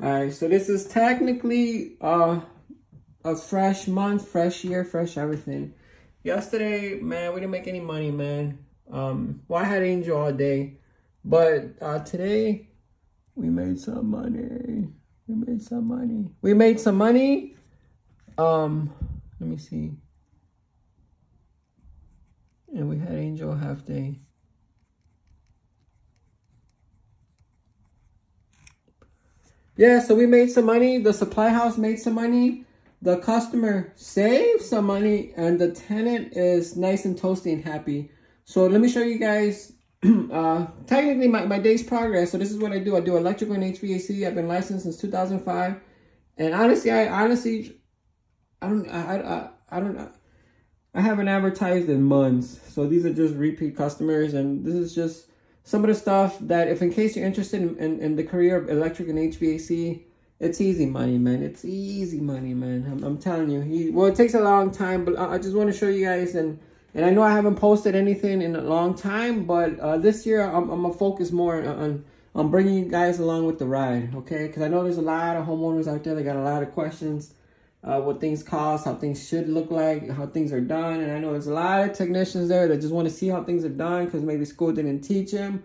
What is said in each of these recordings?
All right, so this is technically a fresh month, fresh year, fresh everything. Yesterday, man, we didn't make any money, man. Well, I had Angel all day, but today we made some money. We made some money. We made some money. Let me see. And we had Angel half day. Yeah, so we made some money. The supply house made some money. The customer saved some money. And the tenant is nice and toasty and happy. So let me show you guys technically my day's progress. So this is what I do. I do electrical and HVAC. I've been licensed since 2005. And honestly, I haven't advertised in months. So these are just repeat customers. And this is just some of the stuff that, if in case you're interested in the career of electric and HVAC, it's easy money, man. It's easy money, man. I'm telling you. Well, it takes a long time, but I just want to show you guys. And I know I haven't posted anything in a long time, but this year I'm going to focus more on bringing you guys along with the ride, okay? Because I know there's a lot of homeowners out there that got a lot of questions. What things cost, how things should look like, how things are done. And I know there's a lot of technicians there that just want to see how things are done because maybe school didn't teach them.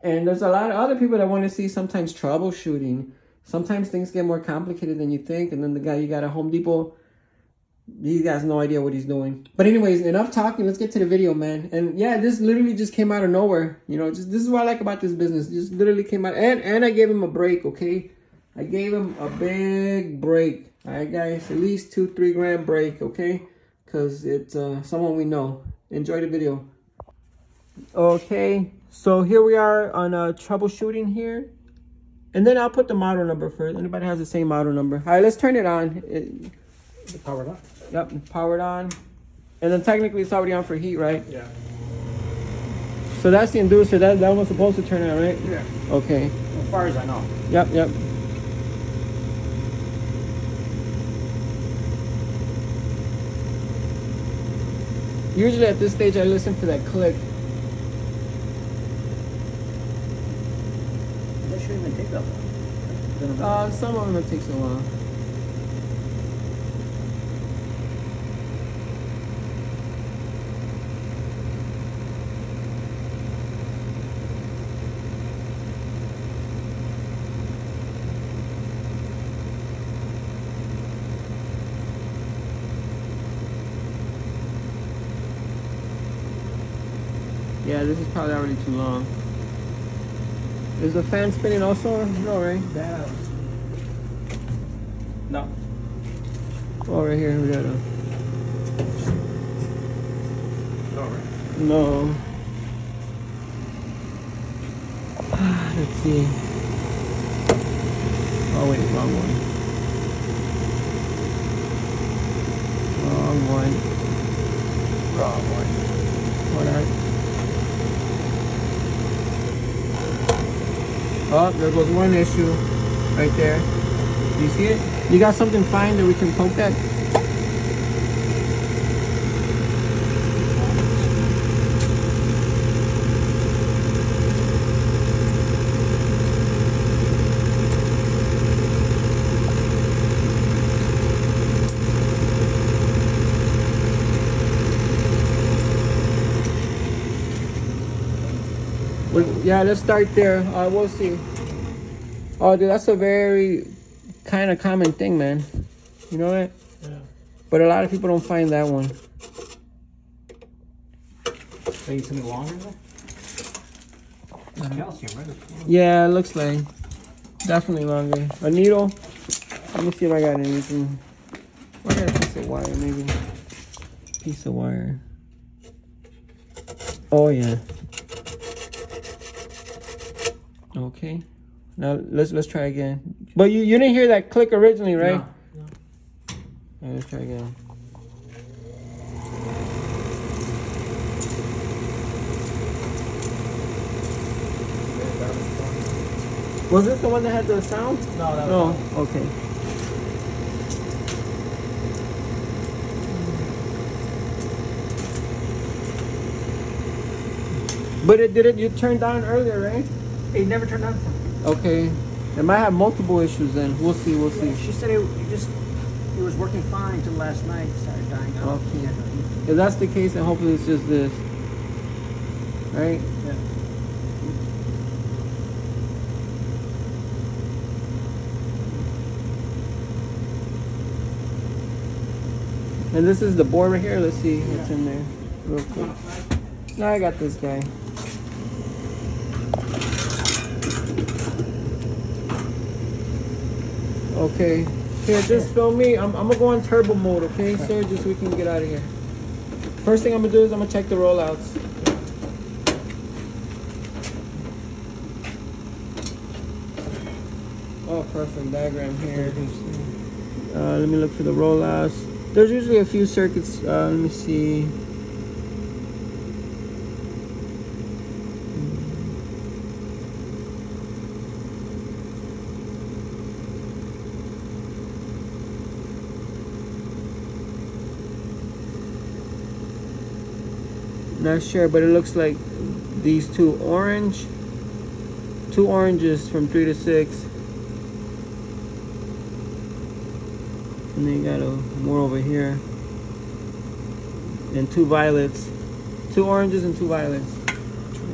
And there's a lot of other people that want to see sometimes troubleshooting. Sometimes things get more complicated than you think. And then the guy you got at Home Depot, he has no idea what he's doing. But anyways, enough talking. Let's get to the video, man. And yeah, this literally just came out of nowhere. You know, this is what I like about this business. It just literally came out. And I gave him a break, okay? I gave him a big break. All right, guys, at least 2-3 grand break, okay? Because it's someone we know. Enjoy the video. Okay, so here we are on troubleshooting here. And then I'll put the model number first. Anybody has the same model number. All right, let's turn it on. It's powered on? Yep, powered on. And then technically it's already on for heat, right? Yeah. So that's the inducer. That one's supposed to turn on, right? Yeah. Okay. As far as I know. Yep. Usually at this stage, I listen for that click. That shouldn't even take that long. Some of them it takes a while. Yeah, this is probably already too long. Is the fan spinning also? No, right? Yeah. No. Oh, right here. We got a... No, right? No. Let's see. Oh, wait. Wrong one. Wrong one. Wrong one. All right. Oh, there goes one issue right there. Do you see it? You got something fine that we can poke at? Yeah, let's start there. We'll see. Oh, dude, that's a very kind of common thing, man. You know that? Yeah. But a lot of people don't find that one. Are you something longer though? It's calcium, right? Yeah, it looks like. Definitely longer. A needle. Let me see if I got anything. I got a piece of wire, maybe. Piece of wire. Oh, yeah. Okay. Now let's try again. But you didn't hear that click originally, right? No. Right, let's try again. Was this the one that had the sound? No, that was okay. But you turned down earlier, right? It never turned on. Okay. It might have multiple issues then. We'll see, we'll see. She said it was working fine until last night. It started dying out. Okay. If that's the case, then hopefully it's just this. Right? Yeah. And this is the board right here. Let's see what's in there real quick. No, I got this guy. Okay. Here, just film me. I'm gonna go on turbo mode, okay, sir? Just so we can get out of here. First thing I'm gonna do is I'm gonna check the rollouts. Oh, perfect diagram here. Let me look for the rollouts. There's usually a few circuits. Let me see. Not sure, but it looks like these two oranges from 3 to 6. And then you got more over here. And 2 violets. 2 oranges and 2 violets. 2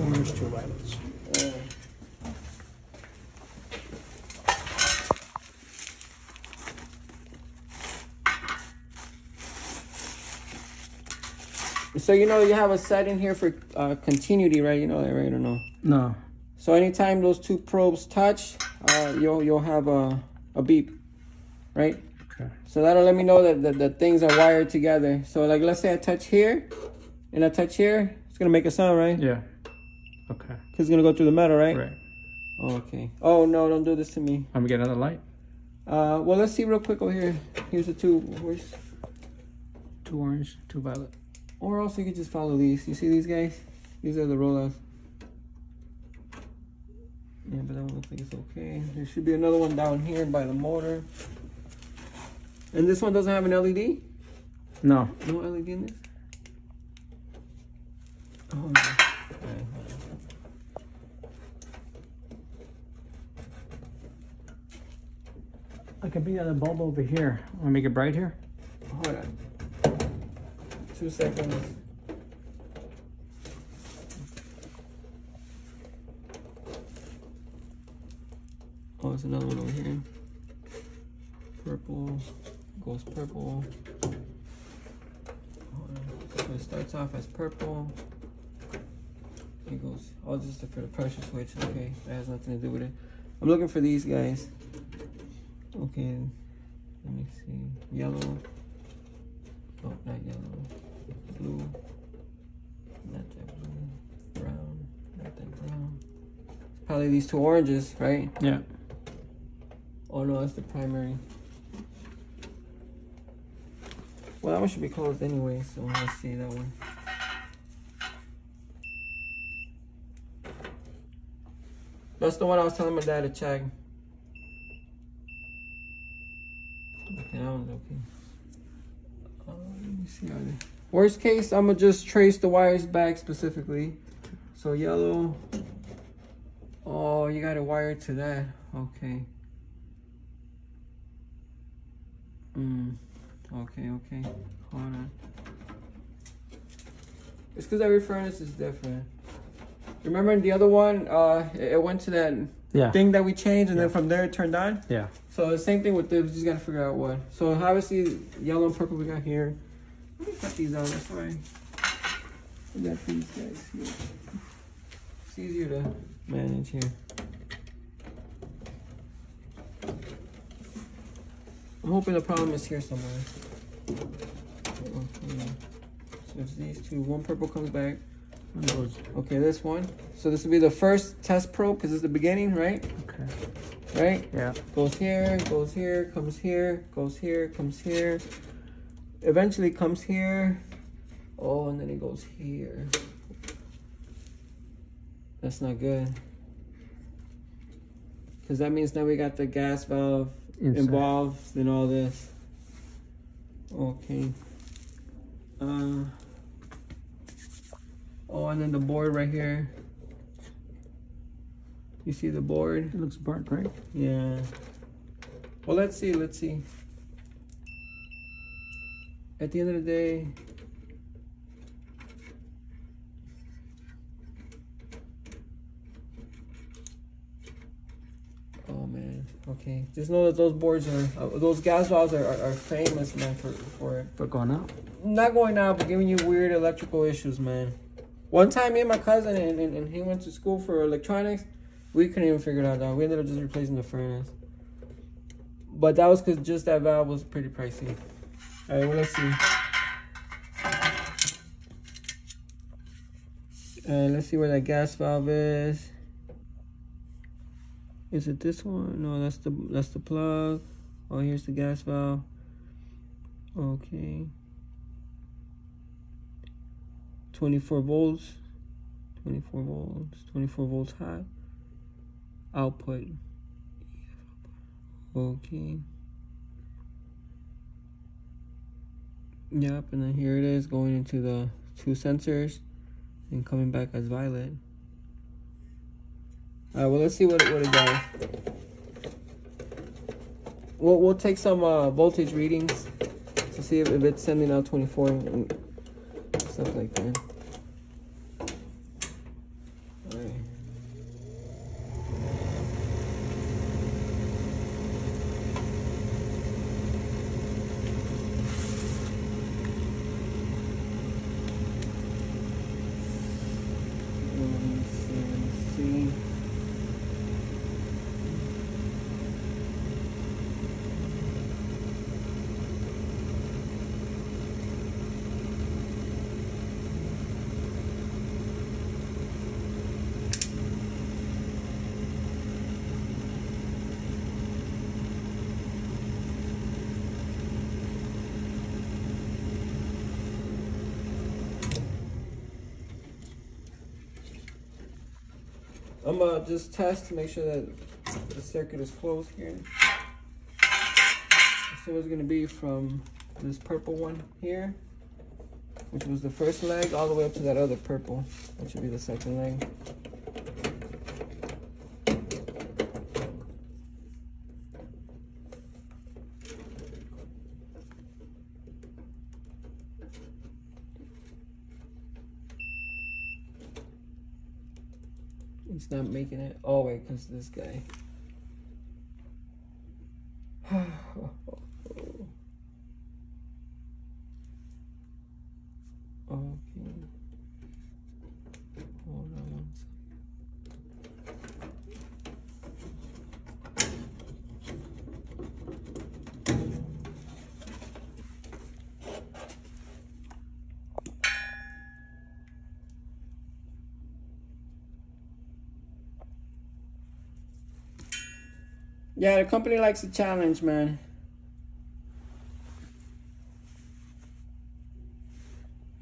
orange, 2 violets. So you know you have a setting here for continuity, right? You know that, right, or no? No. So anytime those 2 probes touch, you'll have a beep, right? Okay. So that'll let me know that things are wired together. So like, let's say I touch here, and I touch here, it's gonna make a sound, right? Yeah. Okay. Cause it's gonna go through the metal, right? Right. Oh, okay. Oh no, don't do this to me. I'm gonna get another light. Well, let's see real quick over here. Here's the 2. Where's 2 orange, 2 violet. Or else you could just follow these. You see these guys? These are the rollouts. Yeah, but that one looks like it's okay. There should be another one down here by the motor. And this one doesn't have an LED? No. No LED in this? Oh, no. Okay, hold on. I can be on the bulb over here. Want to make it bright here? Hold on. 2 seconds. Oh, there's another one over here. Purple. Goes purple. Hold on. So it starts off as purple. It goes. Oh, this is for the pressure switch. Okay, that has nothing to do with it. I'm looking for these guys. Okay. Let me see. Yellow. Oh, not yellow. Blue. Not that blue. Brown. Not that brown. It's probably these 2 oranges, right? Yeah. Oh no, that's the primary. Well, that one should be closed anyway, so let's see that one. That's the one I was telling my dad to check. Okay, that one's okay. Let me see. Worst case, I'm gonna just trace the wires back specifically. So yellow. Oh, you got to wire to that. Okay. Okay. Hold on. It's because every furnace is different. Remember the other one? It went to that thing that we changed, and then from there it turned on. Yeah. So the same thing with this. We just gotta figure out what. So obviously yellow and purple we got here. Let me cut these out. That's why we got these guys here. It's easier to manage here. I'm hoping the problem is here somewhere. Okay. So it's these 2. One purple comes back. Okay, this one. So this will be the first test probe because it's the beginning, right? Okay. Right? Yeah. Goes here, comes here, goes here, comes here. Eventually comes here. Oh, and then it goes here. That's not good. Because that means now we got the gas valve involved in all this. Okay. Oh, and then the board right here. You see the board? It looks burnt, right? Yeah. Well, let's see. At the end of the day, oh man. Okay. Just know that those boards are, those gas valves are famous, man, for it. For going out? Not going out, but giving you weird electrical issues, man. One time, me and my cousin, and he went to school for electronics, we couldn't even figure it out, dog. We ended up just replacing the furnace. But that was because just that valve was pretty pricey. All right, well, let's see. Let's see where that gas valve is. Is it this one? No, that's the plug. Oh, here's the gas valve. Okay. 24 volts. 24 volts. 24 volts high. Output. Okay. Yep, and then here it is going into the 2 sensors and coming back as violet. Alright, well, let's see what it does. We'll take some voltage readings to see if it's sending out 24 and stuff like that. Alright. Let's see. I'm gonna just test to make sure that the circuit is closed here. So it's gonna be from this purple one here, which was the first leg, all the way up to that other purple. That should be the second leg. It's not making it. Oh wait, because this guy. Okay. Hold on one second. Yeah, the company likes a challenge, man.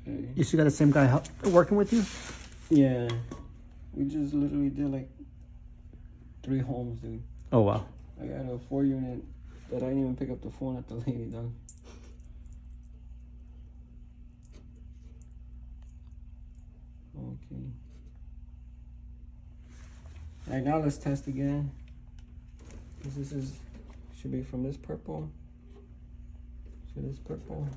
You still got the same guy working with you? Yeah. We just literally did like 3 homes, dude. Oh, wow. I got a 4-unit that I didn't even pick up the phone at the lady, dog. Okay. Alright, now let's test again. This should be from this purple to this purple.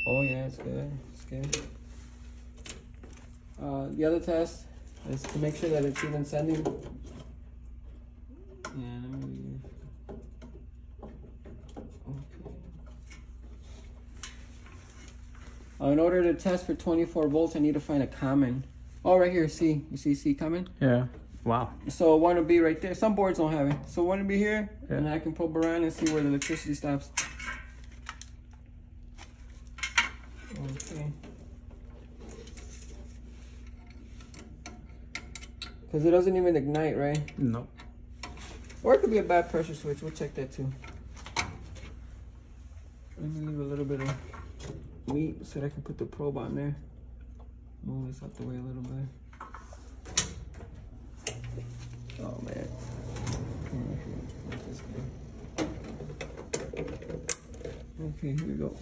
Oh yeah, it's good. It's good. The other test is to make sure that it's even sending. Yeah, let me leave. Okay. In order to test for 24 volts, I need to find a common. Oh, right here, C. You see C coming? Yeah. Wow. So one will be right there. Some boards don't have it. So one will be here, yeah. And I can probe around and see where the electricity stops. Okay. Because it doesn't even ignite, right? No. Or it could be a bad pressure switch. We'll check that too. Let me leave a little bit of meat so that I can put the probe on there. Move this out the way a little bit. Oh man. Okay, here we go.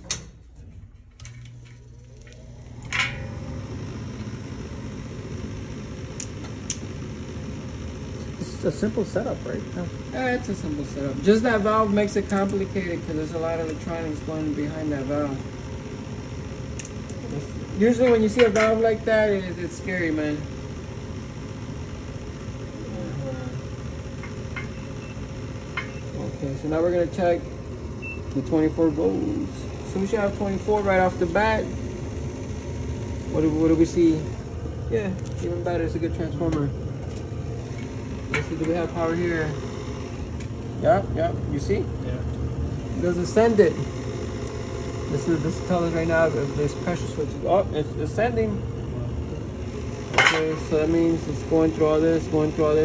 It's a simple setup, right? Yeah, it's a simple setup. Just that valve makes it complicated because there's a lot of electronics going behind that valve. Usually when you see a valve like that, it's scary, man. Okay, so now we're gonna check the 24 volts. So we should have 24 right off the bat. What do we see? Yeah, even better. It's a good transformer. Let's see, do we have power here? Yep. You see? Yeah. It doesn't send it. This tells us right now if there's pressure switches. Oh, it's sending. Okay, so that means it's going through all this,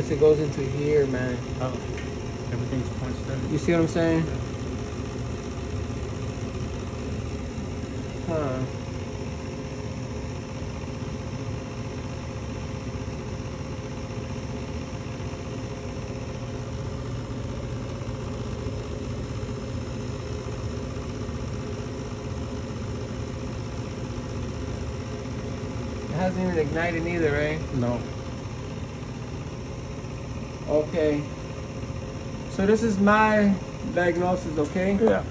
It goes into here, man. Oh, everything's constant. You see what I'm saying? Huh. It hasn't even ignited either, right? No. Okay. So this is my diagnosis, okay? Yeah.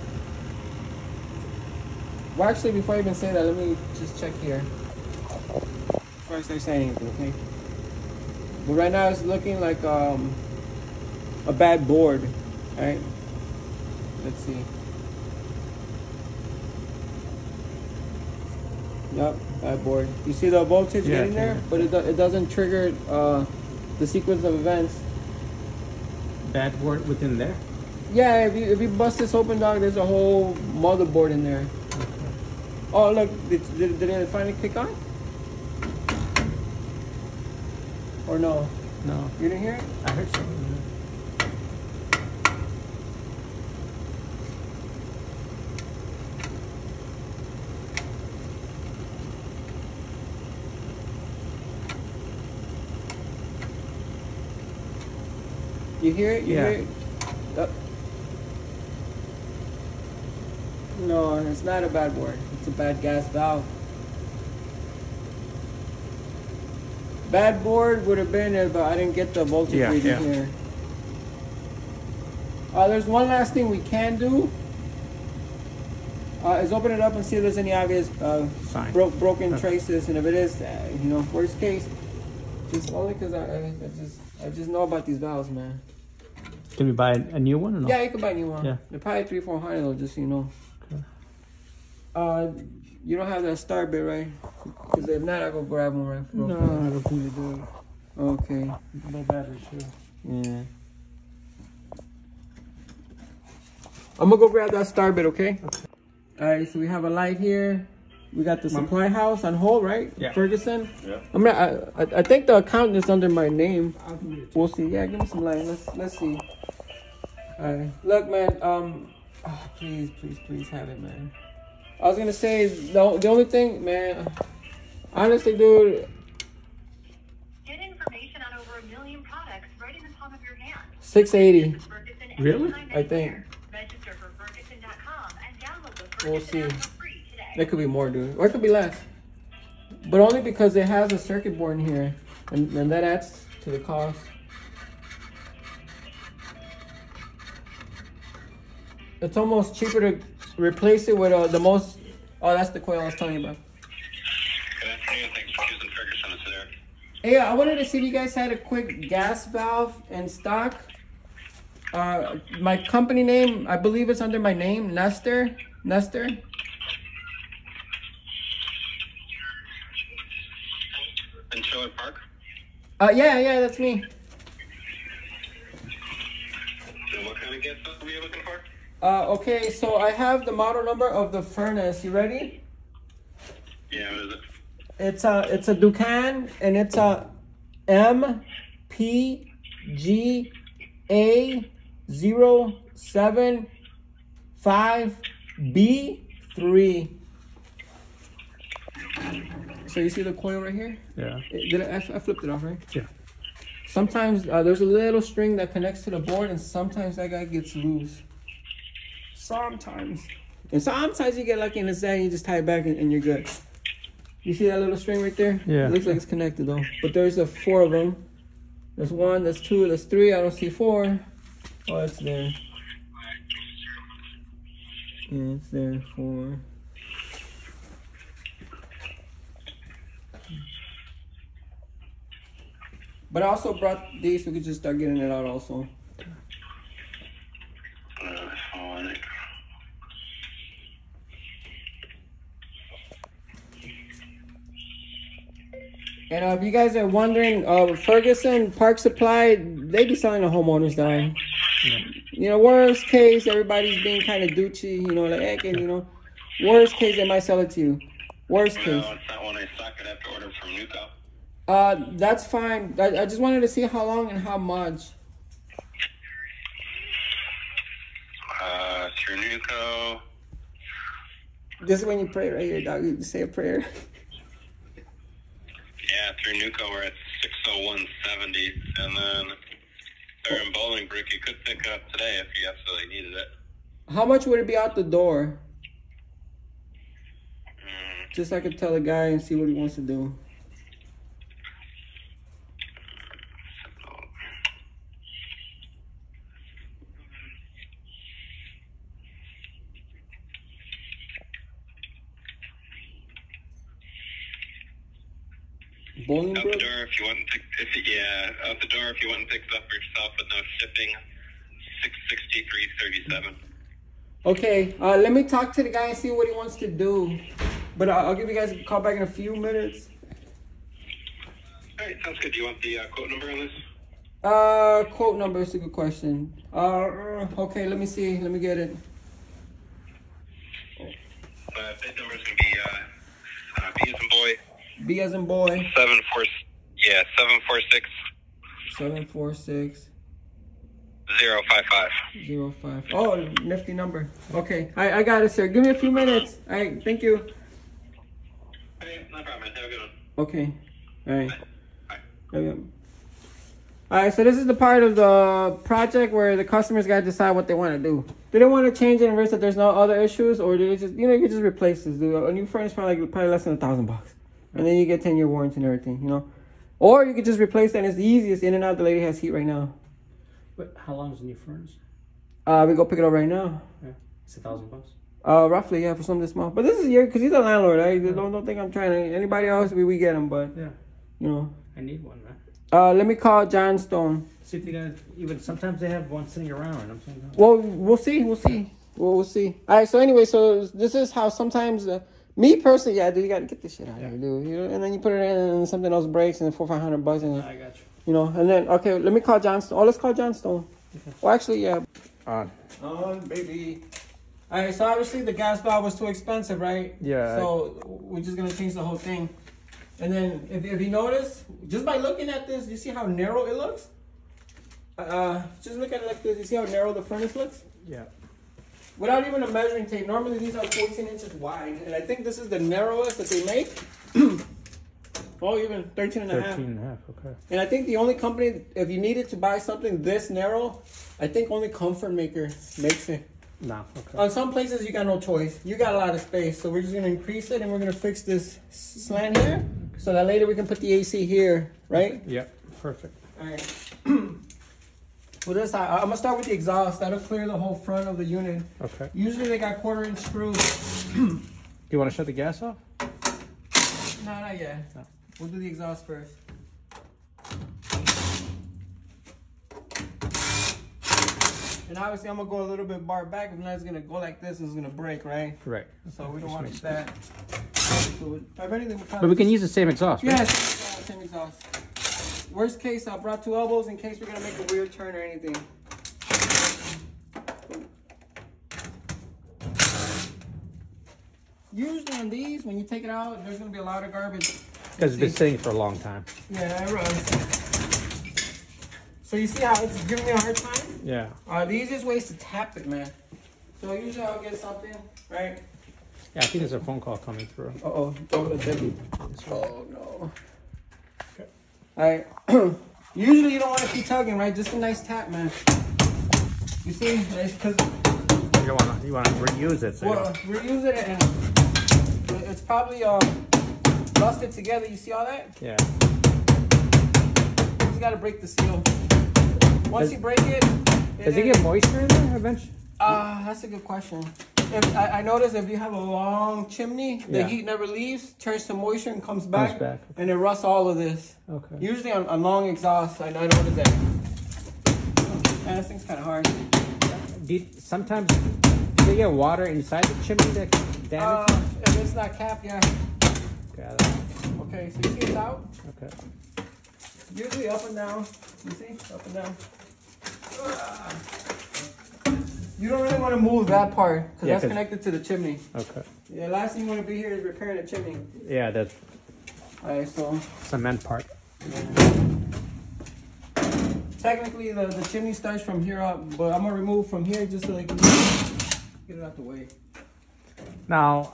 Well, actually, before I even say that, let me just check here. Before I start saying anything, okay? But right now it's looking like a bad board, right? Let's see. Yep, bad board. You see the voltage getting there? But it doesn't trigger the sequence of events. Bad board within there? Yeah, if you bust this open, dog, there's a whole motherboard in there. Okay. Oh, look, did it finally kick on? Or no? No. You didn't hear it? I heard something. You hear it? You hear it? No, it's not a bad board. It's a bad gas valve. Bad board would have been if I didn't get the voltage reading here. There's one last thing we can do. Is open it up and see if there's any obvious broken traces, and if it is, you know, worst case, just only because I just know about these valves, man. Can we buy a new one or no? Yeah, you can buy a new one. Yeah. They're probably $300-400 though, just so you know. Okay. You don't have that start bit, right? Because if not, I'll go grab one right now. No, I don't think they do. Okay. No batteries too. Yeah. I'm gonna go grab that start bit, okay? Alright, so we have a light here. We got the supply house on hold, right? Yeah. Ferguson? Yeah. I think the account is under my name. We'll see. Yeah, give me some light. Let's see. Alright. Look, man, please have it, man. I was gonna say the only thing, man, honestly, dude. Get information on over 1 million products right in the palm of your hand. 680. Really? I think. Register for Ferguson.com and download the Ferguson We'll see. app for free today. It could be more, dude. Or it could be less. But only because it has a circuit board in here. And that adds to the cost. It's almost cheaper to replace it with the most... Oh, that's the coil I was telling you about. Good afternoon. Thanks for choosing Ferguson. It's there. Hey, I wanted to see if you guys had a quick gas valve in stock. My company name, I believe it's under my name, Nestor. Nestor. In Sherwood Park? Yeah, that's me. So what kind of gas valve were you looking for? Okay, so I have the model number of the furnace. You ready? Yeah, what is it? It's a Ducane, and it's a MPGA075B3. So you see the coil right here? Yeah. I flipped it off, right? Yeah. Sometimes there's a little string that connects to the board, and sometimes that guy gets loose. Sometimes. And sometimes you get lucky and it's that, and you just tie it back and you're good. You see that little string right there? Yeah. It looks like it's connected though. But there's 4 of them. That's 1, that's 2, that's 3. I don't see 4. Oh, it's there. Yeah, it's there. 4. But I also brought these so we could just start getting it out also. And if you guys are wondering, Ferguson Park Supply, they be selling the homeowners down. Yeah. You know, worst case, everybody's being kind of douchey, you know, like, heck, and, you know, worst case, they might sell it to you. Worst case. No, it's not one I stock. I'd have to order from Nuco. That's fine. I just wanted to see how long and how much. Through Nuco. This is when you pray right here, dog. You say a prayer. Yeah, through Nuco we're at 601.70, and then they're in Bolingbrook. You could pick it up today if you absolutely needed it. How much would it be out the door? Just so I could tell the guy and see what he wants to do. Out the door if you want to pick, out the door if you want to pick it up yourself with no shipping, $663.37. Okay, let me talk to the guy and see what he wants to do. But I'll give you guys a call back in a few minutes. All right, sounds good. Do you want the quote number on this? Quote number is a good question. Okay, let me see. Let me get it. Bid number is going to be B as in boy. B as in boy. 746. 746. 055. 05. Oh, nifty number. Okay, I got it, sir. Give me a few minutes. All right, thank you. Hey, no problem, man. Have a good one. Okay. All right. Bye. Okay. All right, so this is the part of the project where the customers got to decide what they want to do. Do they want to change it and risk that there's no other issues, or do they just, you know, you can just replace this. Do a new furnace probably less than $1,000, and then you get 10-year warranty and everything, you know. Or you could just replace that, and it's the easiest in and out. The lady has heat right now. But how long is the new furnace? We go pick it up right now. Yeah, it's $1,000. Roughly, yeah, for something this small. But this is your, because he's a landlord. Don't think I'm trying to. Anybody else, we get him, but yeah, you know. I need one, man. Let me call John Stone. See if you guys, even sometimes they have one sitting around. I'm saying. Well, we'll see. We'll see. We'll see. All right. So anyway, so this is how sometimes. Me personally, yeah, dude, you gotta get this shit out of here, dude. You know, and then you put it in, and something else breaks, and $400-500, and I got you. You know, and then okay, let me call John Stone. Oh, let's call John Stone. Okay. Well, actually, yeah. On, baby. All right, so obviously the gas valve was too expensive, right? Yeah. So we're just gonna change the whole thing, and then if you notice, just by looking at this, you see how narrow it looks. Just look at it like this. You see how narrow the furnace looks? Yeah. Without even a measuring tape, normally these are 14 inches wide, and I think this is the narrowest that they make. Oh, even 13 and a half. 13 and a half, okay. And I think the only company, if you needed to buy something this narrow, I think only Comfort Maker makes it. No, okay. On some places, you got no choice. You got a lot of space, so we're just going to increase it, and we're going to fix this slant here, so that later we can put the AC here, right? Yep, perfect. All right. Well, this, I'm going to start with the exhaust. That'll clear the whole front of the unit. Okay. Usually they got 1/4-inch screws. Do you want to shut the gas off? No, not yet. No. We'll do the exhaust first. And obviously I'm going to go a little bit bar back. If not, it's going to go like this. It's going to break, right? Right. So we don't want that. But we can use the same exhaust, right? Yeah, same exhaust. Worst case, I brought 2 elbows in case we're going to make a weird turn or anything. Usually on these, when you take it out, there's going to be a lot of garbage. Because it's been sitting for a long time. Yeah, it runs. So you see how it's giving me a hard time? Yeah. The easiest way is to tap it, man. So usually I'll get something, right? Yeah, I think there's a phone call coming through. Uh-oh. Oh, no. Okay. All right. Usually you don't want to keep tugging, right? Just a nice tap, man. You see? Because you want to reuse it. So well, reuse it, and it's probably busted together. You see all that? Yeah. Just gotta break the seal. Once you break it, does it get moisture in there eventually? That's a good question. If I noticed if you have a long chimney, the heat never leaves, turns to moisture and comes back. And it rusts all of this. Okay. Usually on long exhaust, I notice that. Man, this thing's kind of hard. Sometimes do they get water inside the chimney that damage? If it's not capped, yeah. Got it. Okay, so you see it's out? Okay. Usually up and down. You see? Up and down. You don't really want to move that part because that's connected to the chimney. Okay. Yeah, last thing you want to be here is repairing the chimney. Yeah, that's so cement part. Technically, the chimney starts from here up, but I'm gonna remove from here just so they can get it out the way. Now,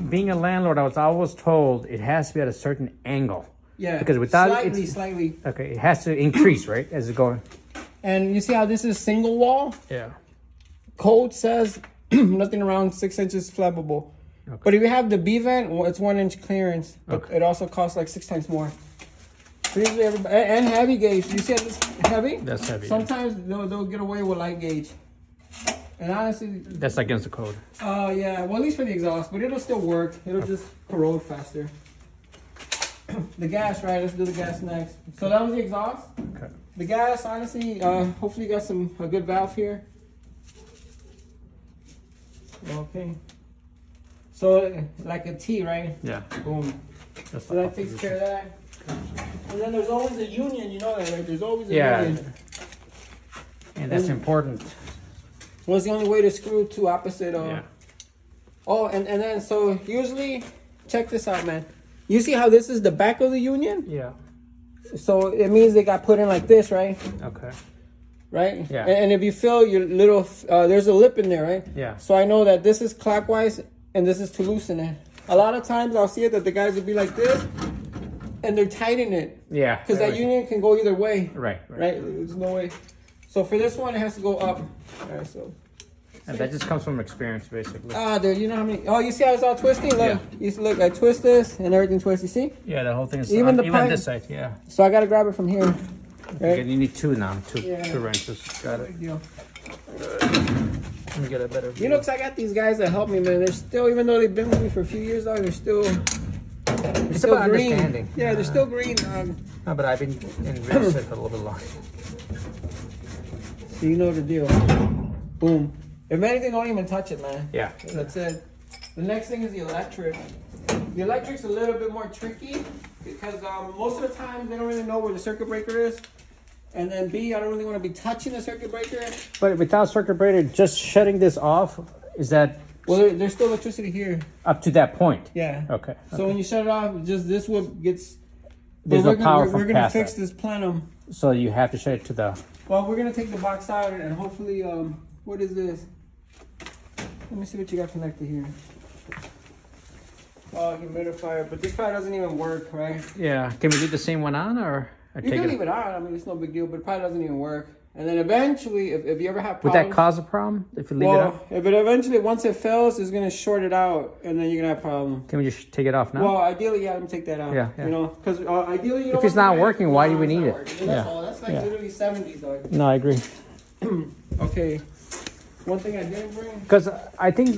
being a landlord, I was always told it has to be at a certain angle. Yeah, because without slightly. Okay, it has to increase, right, as it goes. And you see how this is single wall? Yeah. Code says nothing around 6 inches flammable. Okay. But if you have the B vent, well, it's 1 inch clearance. But it also costs like 6 times more. So usually everybody, and heavy gauge. You see how this heavy? That's heavy. Sometimes they'll get away with light gauge. And honestly, that's against the code. Oh yeah, well at least for the exhaust, but it'll still work. It'll just corrode faster. The gas, right? Let's do the gas next. So that was the exhaust. Okay. The gas, honestly, hopefully you got a good valve here. Okay. So like a T, right? Yeah. Boom. So that takes care of that. And then there's always a union, you know that, right? There's always a union. And that's important. Well, it's the only way to screw two opposite. Oh, and then, so usually, check this out, man. You see how this is the back of the union? Yeah. So it means they got put in like this, right? Okay. Right? Yeah. And if you feel your little, there's a lip in there, right? Yeah. So I know that this is clockwise and this is to loosen it. A lot of times I'll see it that the guys will be like this and they're tightening it. Yeah. Because that union can go either way. Right. There's no way. So for this one, it has to go up. All right, so. And that just comes from experience, basically. Dude, you know how many? Oh, you see how it's all twisting? Look, look, I twist this and everything twists. You see? Yeah, the whole thing is even this side. Yeah. So I gotta grab it from here. Right? Okay, you need two now. Two wrenches. Got it. Deal. Let me get a better view. You know, because I got these guys that help me, man. They're still, even though they've been with me for a few years, dog, they're still. It's about green. Understanding. Yeah, they're still green. No, but I've been in real estate for a little bit longer. So you know the deal. Boom. If anything, don't even touch it, man. Yeah. That's it. The next thing is the electric. The electric's a little bit more tricky because most of the time they don't really know where the circuit breaker is. And then B, I don't really want to be touching the circuit breaker. But without circuit breaker, just shutting this off, is that... Well, there's still electricity here. Up to that point? Yeah. Okay. So when you shut it off, just this one gets... There's no power from We're going to fix this plenum. So you have to shut it to the... Well, we're going to take the box out and hopefully... what is this? Let me see what you got connected here. Oh, humidifier, but this probably doesn't even work, right? Yeah. Can we leave the same one on, or you can leave it on? I mean, it's no big deal, but it probably doesn't even work. And then eventually, if you ever have problems... Would that cause a problem if you leave it on? If it eventually, once it fails, it's going to short it out, and then you're going to have a problem. Can we just take it off now? Well, ideally, yeah, let me take that out. Yeah. You know, because ideally, you if it's not working, why do we need it? That's all. That's like literally 70s, dog. No, I agree. Okay. One thing I didn't bring... Because I think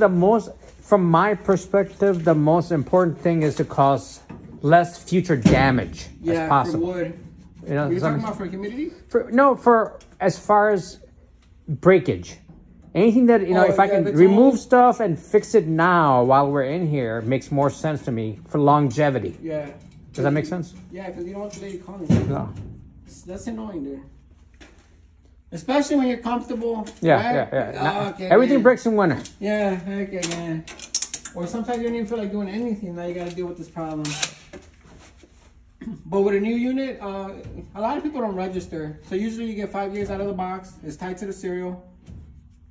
from my perspective, the most important thing is to cause less future damage as possible. For wood. You know, You're talking about for humidity? For as far as breakage. Anything that, if I can remove stuff and fix it now while we're in here makes more sense to me for longevity. Yeah. Does that make sense? Yeah, because you don't want the lady calling. No. That's annoying, dude. Especially when you're comfortable. Yeah, right? Okay, everything breaks in winter. Yeah, okay, man. Or sometimes you don't even feel like doing anything. Now you got to deal with this problem. But with a new unit, a lot of people don't register. So usually you get 5 years out of the box. It's tied to the serial.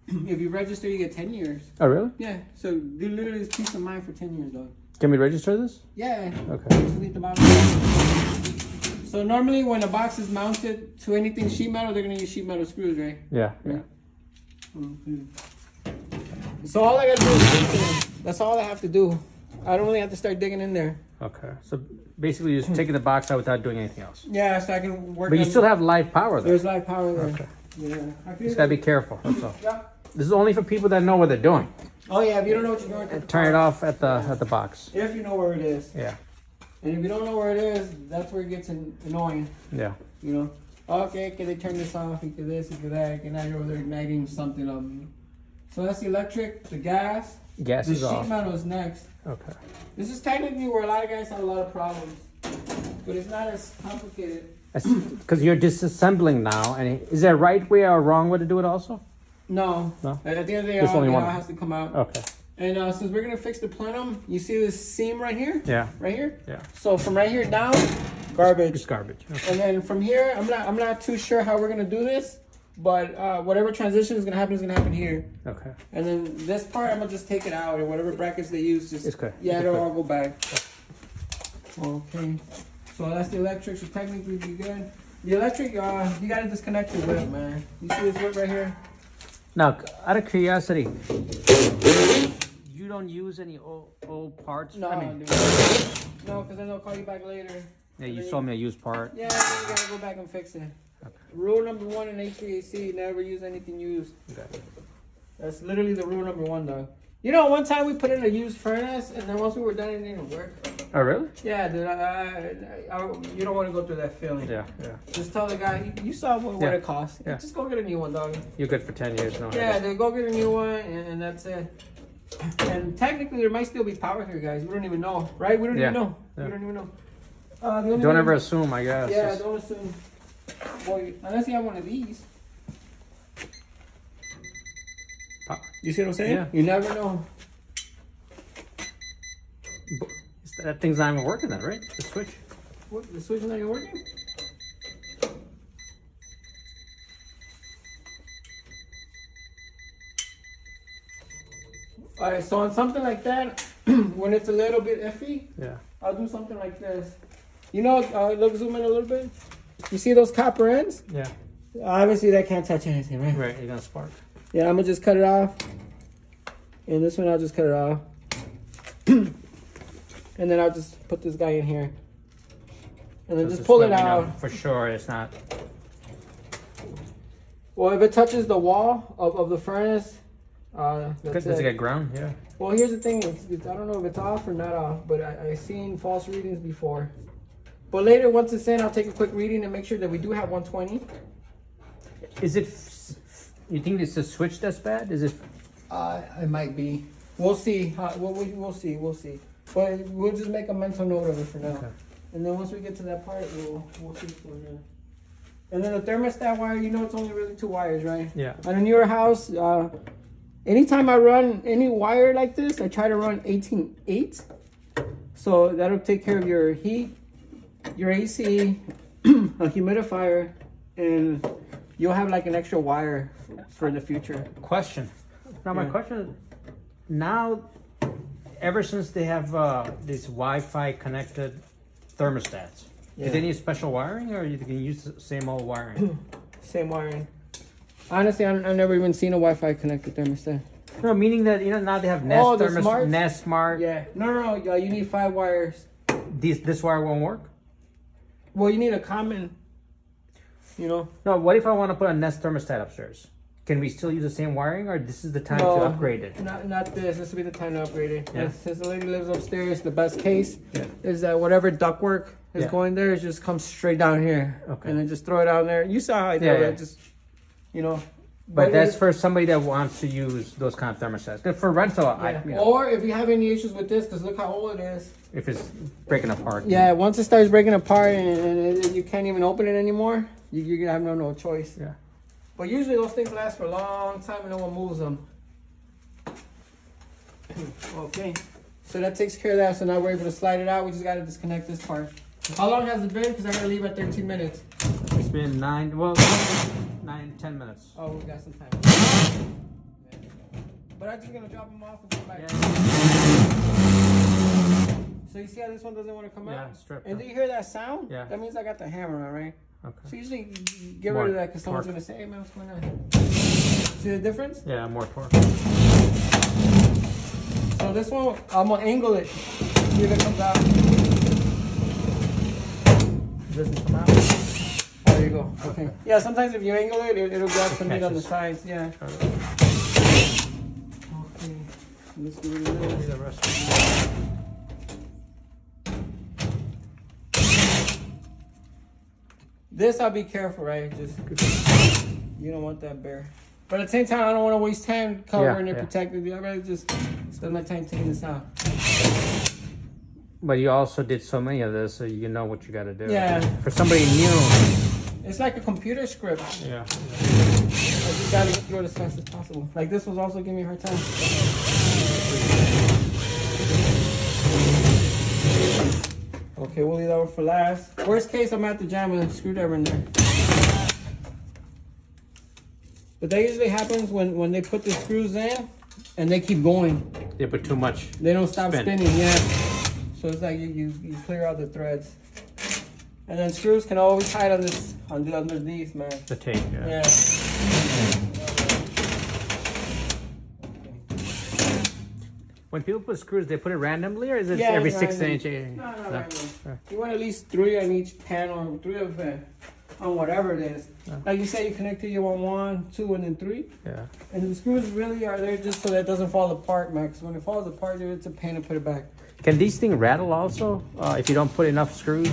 If you register, you get 10 years. Oh, really? Yeah. So you literally it's peace of mind for 10 years, though. Can we register this? Yeah. Okay. Just leave the box. So normally when a box is mounted to anything sheet metal, they're going to use sheet metal screws, right? Yeah. So all I got to do is, that's all I have to do. I don't really have to start digging in there. Okay. So basically, you're just taking the box out without doing anything else. Yeah, so I can work. But you still have live power there. There's live power there. Okay. Yeah. Just gotta be careful. That's all. Yeah. This is only for people that know what they're doing. Oh yeah, if you don't know what you're doing, Turn it off at the box. If you know where it is. Yeah. And if you don't know where it is, that's where it gets annoying. Yeah. You know. Okay, can they turn this off? You can this, you can that. And now you're over there igniting something up. So that's the electric, the gas. Gas the is sheet off. metal is next. Okay. This is technically where a lot of guys have a lot of problems, but it's not as complicated. Because you're disassembling now, and is there a right way or a wrong way to do it also? No. No? At the end of the day, There's only it one. has to come out. Okay. And since we're gonna fix the plenum, you see this seam right here? Yeah. Right here? Yeah. So from right here down, garbage. It's garbage. Okay. And then from here, I'm not too sure how we're gonna do this, but whatever transition is gonna happen here. Okay. And then this part, I'm gonna just take it out, or whatever brackets they use, just It's good. yeah, It's it'll good. all go back. Okay. So that's the electric. Should technically be good. The electric, you gotta disconnect your whip, man. You see this whip right here? Now, out of curiosity, you don't use any old parts? No, I mean, dude. No, because then they'll call you back later. yeah, you sold me a used part. Yeah, you gotta go back and fix it. Okay. Rule number 1 in HVAC: never use anything used. Okay. That's literally the rule number 1, dog. You know, one time we put in a used furnace, and then once we were done, it didn't work. Oh, really? Yeah, dude. You don't want to go through that feeling. Yeah. Just tell the guy, you saw what Yeah. it cost. Yeah. Just go get a new one, dog. You're good for 10 years now. Yeah, then go get a new one, and that's it. And technically, there might still be power here, guys. We don't even know, right? We don't even know. Yeah. We don't even know. The only Don't way- ever assume, I guess. Yeah, Just- don't assume. Boy, unless you have one of these. You see what I'm saying? Yeah. You never know. That thing's not even working then, right? The switch? What, the switch is not even working? Alright, so on something like that, when it's a little bit iffy, Yeah. I'll do something like this. You know, look, zoom in a little bit. You see those copper ends? Yeah. Obviously, that can't touch anything, right? Right, you're gonna spark. Yeah, I'm gonna just cut it off. And this one, I'll just cut it off. And then I'll just put this guy in here. And then just pull it out. For sure, it's not. Well, if it touches the wall of the furnace, that's Does it it. get ground? Yeah. Well, here's the thing. I don't know if it's off or not off, but I've seen false readings before. But later, once it's in, I'll take a quick reading and make sure that we do have 120. Is it? You think it's the switch that's bad? Is it? It might be. We'll see. We'll see. We'll see. But we'll just make a mental note of it for now. Okay. And then once we get to that part, we'll see what's going on. And then the thermostat wire, you know, it's only really 2 wires, right? Yeah. On a newer house, anytime I run any wire like this, I try to run 18/8. So that'll take care of your heat, your AC, a humidifier, and you'll have like an extra wire for the future. Question. Now my Yeah. question is, now, ever since they have these Wi-Fi connected thermostats, do they need special wiring, or you can use the same old wiring? Same wiring. Honestly, I've never even seen a Wi-Fi connected thermostat. No, meaning that now they have Nest the smarts? Nest Smart. Yeah. No. You need 5 wires. This wire won't work. Well, you need a common. You know. No, what if I want to put a Nest thermostat upstairs? Can we still use the same wiring, or this is the time to upgrade it? Not this. This will be the time to upgrade it. Yeah. Since the lady lives upstairs, the best case Yeah. is that whatever ductwork is Yeah. going there, it just comes straight down here. Okay. And then just throw it down there. You saw how I did Yeah. it. Just, you know. But that's for somebody that wants to use those kind of thermostats. 'Cause for rental, Yeah. you know, Or if you have any issues with this, because look how old it is. if it's breaking apart. Yeah, once it starts breaking apart and you can't even open it anymore, you're going to have no choice. Yeah. But usually those things last for a long time and no one moves them. Okay. So that takes care of that. So now we're able to slide it out. We just got to disconnect this part. How long has it been? Because I got to leave at 13 minutes. It's been 10 minutes. Oh, we got some time. But I'm just going to drop them off and come back. Yeah. So you see how this one doesn't want to come Yeah, out? strip. And do you hear that sound? Yeah. That means I got the hammer on, right? Okay. So usually get More rid of that because someone's torque. going to say, hey man, what's going on? See the difference? Yeah, more torque. So this one, I'm gonna angle it. See if it comes out. It doesn't come out. Oh, there you go. Okay. Yeah, sometimes if you angle it, it'll grab some meat on the sides. Yeah. Okay. Let's do the rest. This I'll be careful, right? Just you don't want that bare. But at the same time, I don't want to waste time covering it, protecting it. I'd rather just spend my time taking this out. But you also did so many of this, so you know what you got to do. Yeah. For somebody new. It's like a computer script. Yeah. I just got to get through it as fast as possible. Like this was also giving me a hard time. Okay, we'll leave that one for last. Worst case, I'm going to have to jam a screwdriver in there. But that usually happens when they put the screws in and they keep going. They put too much. They don't stop spinning, yeah. So it's like you clear out the threads. And then screws can always hide on this underneath, man. The tape, yeah. When people put screws, they put it randomly, or is it every 6 inch? No, randomly. You want at least 3 on each panel, 3 of them on whatever it is. Like you say, you connect to you want 1, 2, and then 3. Yeah. And the screws really are there just so that it doesn't fall apart, man. Because when it falls apart, it's a pain to put it back. Can these things rattle also if you don't put enough screws?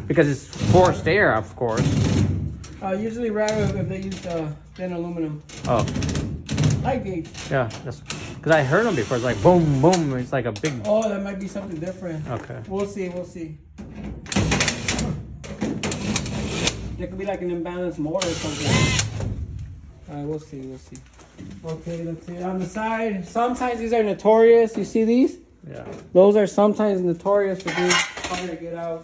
Because it's forced air, of course. Usually rattle if they use thin aluminum. Oh. Light gauge. Yeah, that's because I heard them before. It's like boom, boom. It's like a big. Oh, that might be something different. Okay. We'll see. We'll see. There could be like an imbalanced motor or something. All right, we'll see. We'll see. Okay, let's see. On the side, sometimes these are notorious. You see these? Yeah. Those are sometimes notorious for being hard to get out.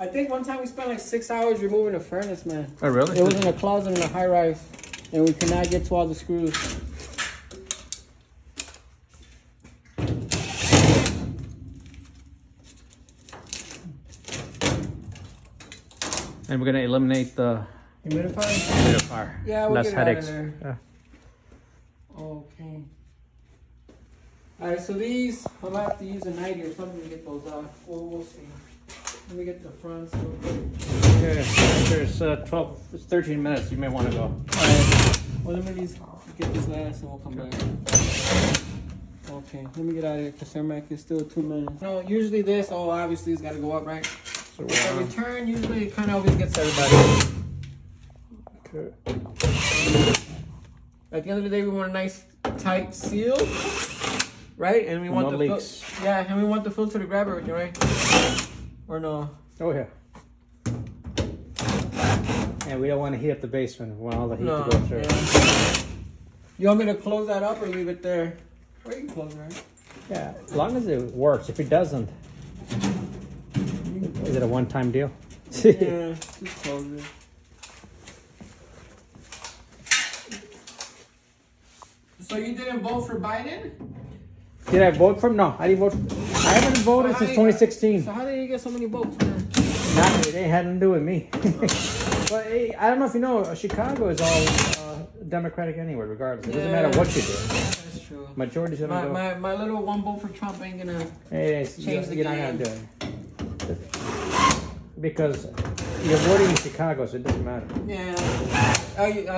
I think one time we spent like 6 hours removing a furnace, man. Oh, really? It was in a closet in a high-rise, and we could not get to all the screws. And we're gonna eliminate the humidifier. Yeah, we'll less get headaches. Out of there. Yeah. Okay. All right, so these, I'm gonna have to use a 90 or something to get those off. We'll see. Let me get the fronts real quick. Okay, there's 13 minutes. You may want to go. All right. Well, let me get this last and we'll come back. Okay, let me get out of here because Cermak is still 2 minutes. No, usually this, obviously it's got to go up, right? So every turn, usually it kind of always gets everybody. Okay. At the end of the day, we want a nice tight seal, right? And we want no leaks. And we want the filter to grab everything, right? Or no? Oh yeah. And we don't want to heat up the basement. We want all the heat to go through. Yeah. You want me to close that up or leave it there? Or you can close it, right? Yeah, as long as it works. If it doesn't, is it a one-time deal? Yeah, just close it. So you didn't vote for Biden? Did I vote for him? No, I didn't vote. I haven't voted since 2016. So how did you get so many votes, man? Nothing. It had nothing to do with me. But hey, I don't know if you know, Chicago is all Democratic anyway, regardless. It doesn't matter what you do. That's true. Majority's gonna go. My little one vote for Trump ain't gonna change the game. You're not gonna do it. Because you're voting in Chicago, so it doesn't matter. Yeah.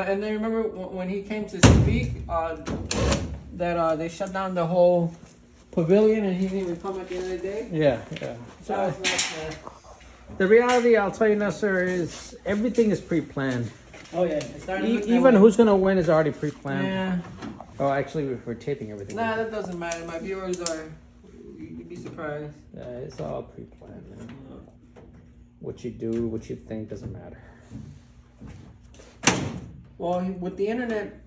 And then remember when he came to speak, that they shut down the whole pavilion and he didn't even come at the end of the day? Yeah. So, the reality, I'll tell you, Nestor, is everything is pre-planned. oh, yeah. Even who's going to win is already pre-planned. Yeah. Oh, actually, we're taping everything. Nah, that doesn't matter. My viewers are... You'd be surprised. Yeah, it's all pre-planned, man. What you do, what you think, doesn't matter. Well, with the internet,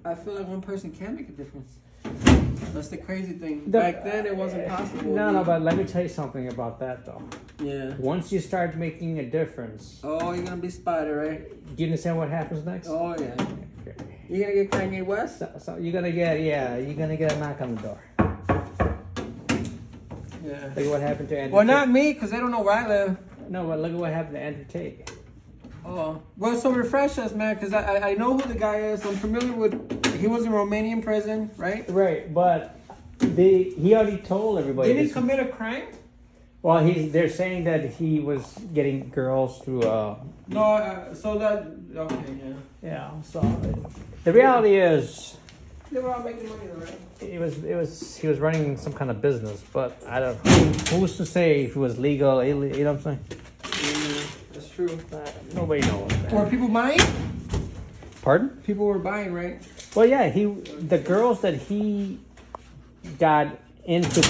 I feel like one person can make a difference. That's the crazy thing. Back then, it wasn't possible. No, but let me tell you something about that, though. Yeah. Once you start making a difference... Oh, you're going to be spotted, right? Do you understand what happens next? Oh, yeah. Okay. You're going to get Kanye West? So you're going to get, you're going to get a knock on the door. Yeah. Look at what happened to Andrew Well, Tate. not me, because they don't know where I live. No, but look at what happened to Andrew Tate. Oh, well, so refresh us, man, because I know who the guy is. I'm familiar with. He was in Romanian prison, right? Right, but he already told everybody. Did he commit a crime? Well, they're saying that he was getting girls through. So that okay, yeah. Yeah. So the reality is, they were all making money, though, right? he was running some kind of business, but I don't. Who's to say if it was legal? You know what I'm saying? Yeah, that's true. Nobody knows. Man. Were people buying? Pardon? People were buying, right? Well, yeah. The girls that he got into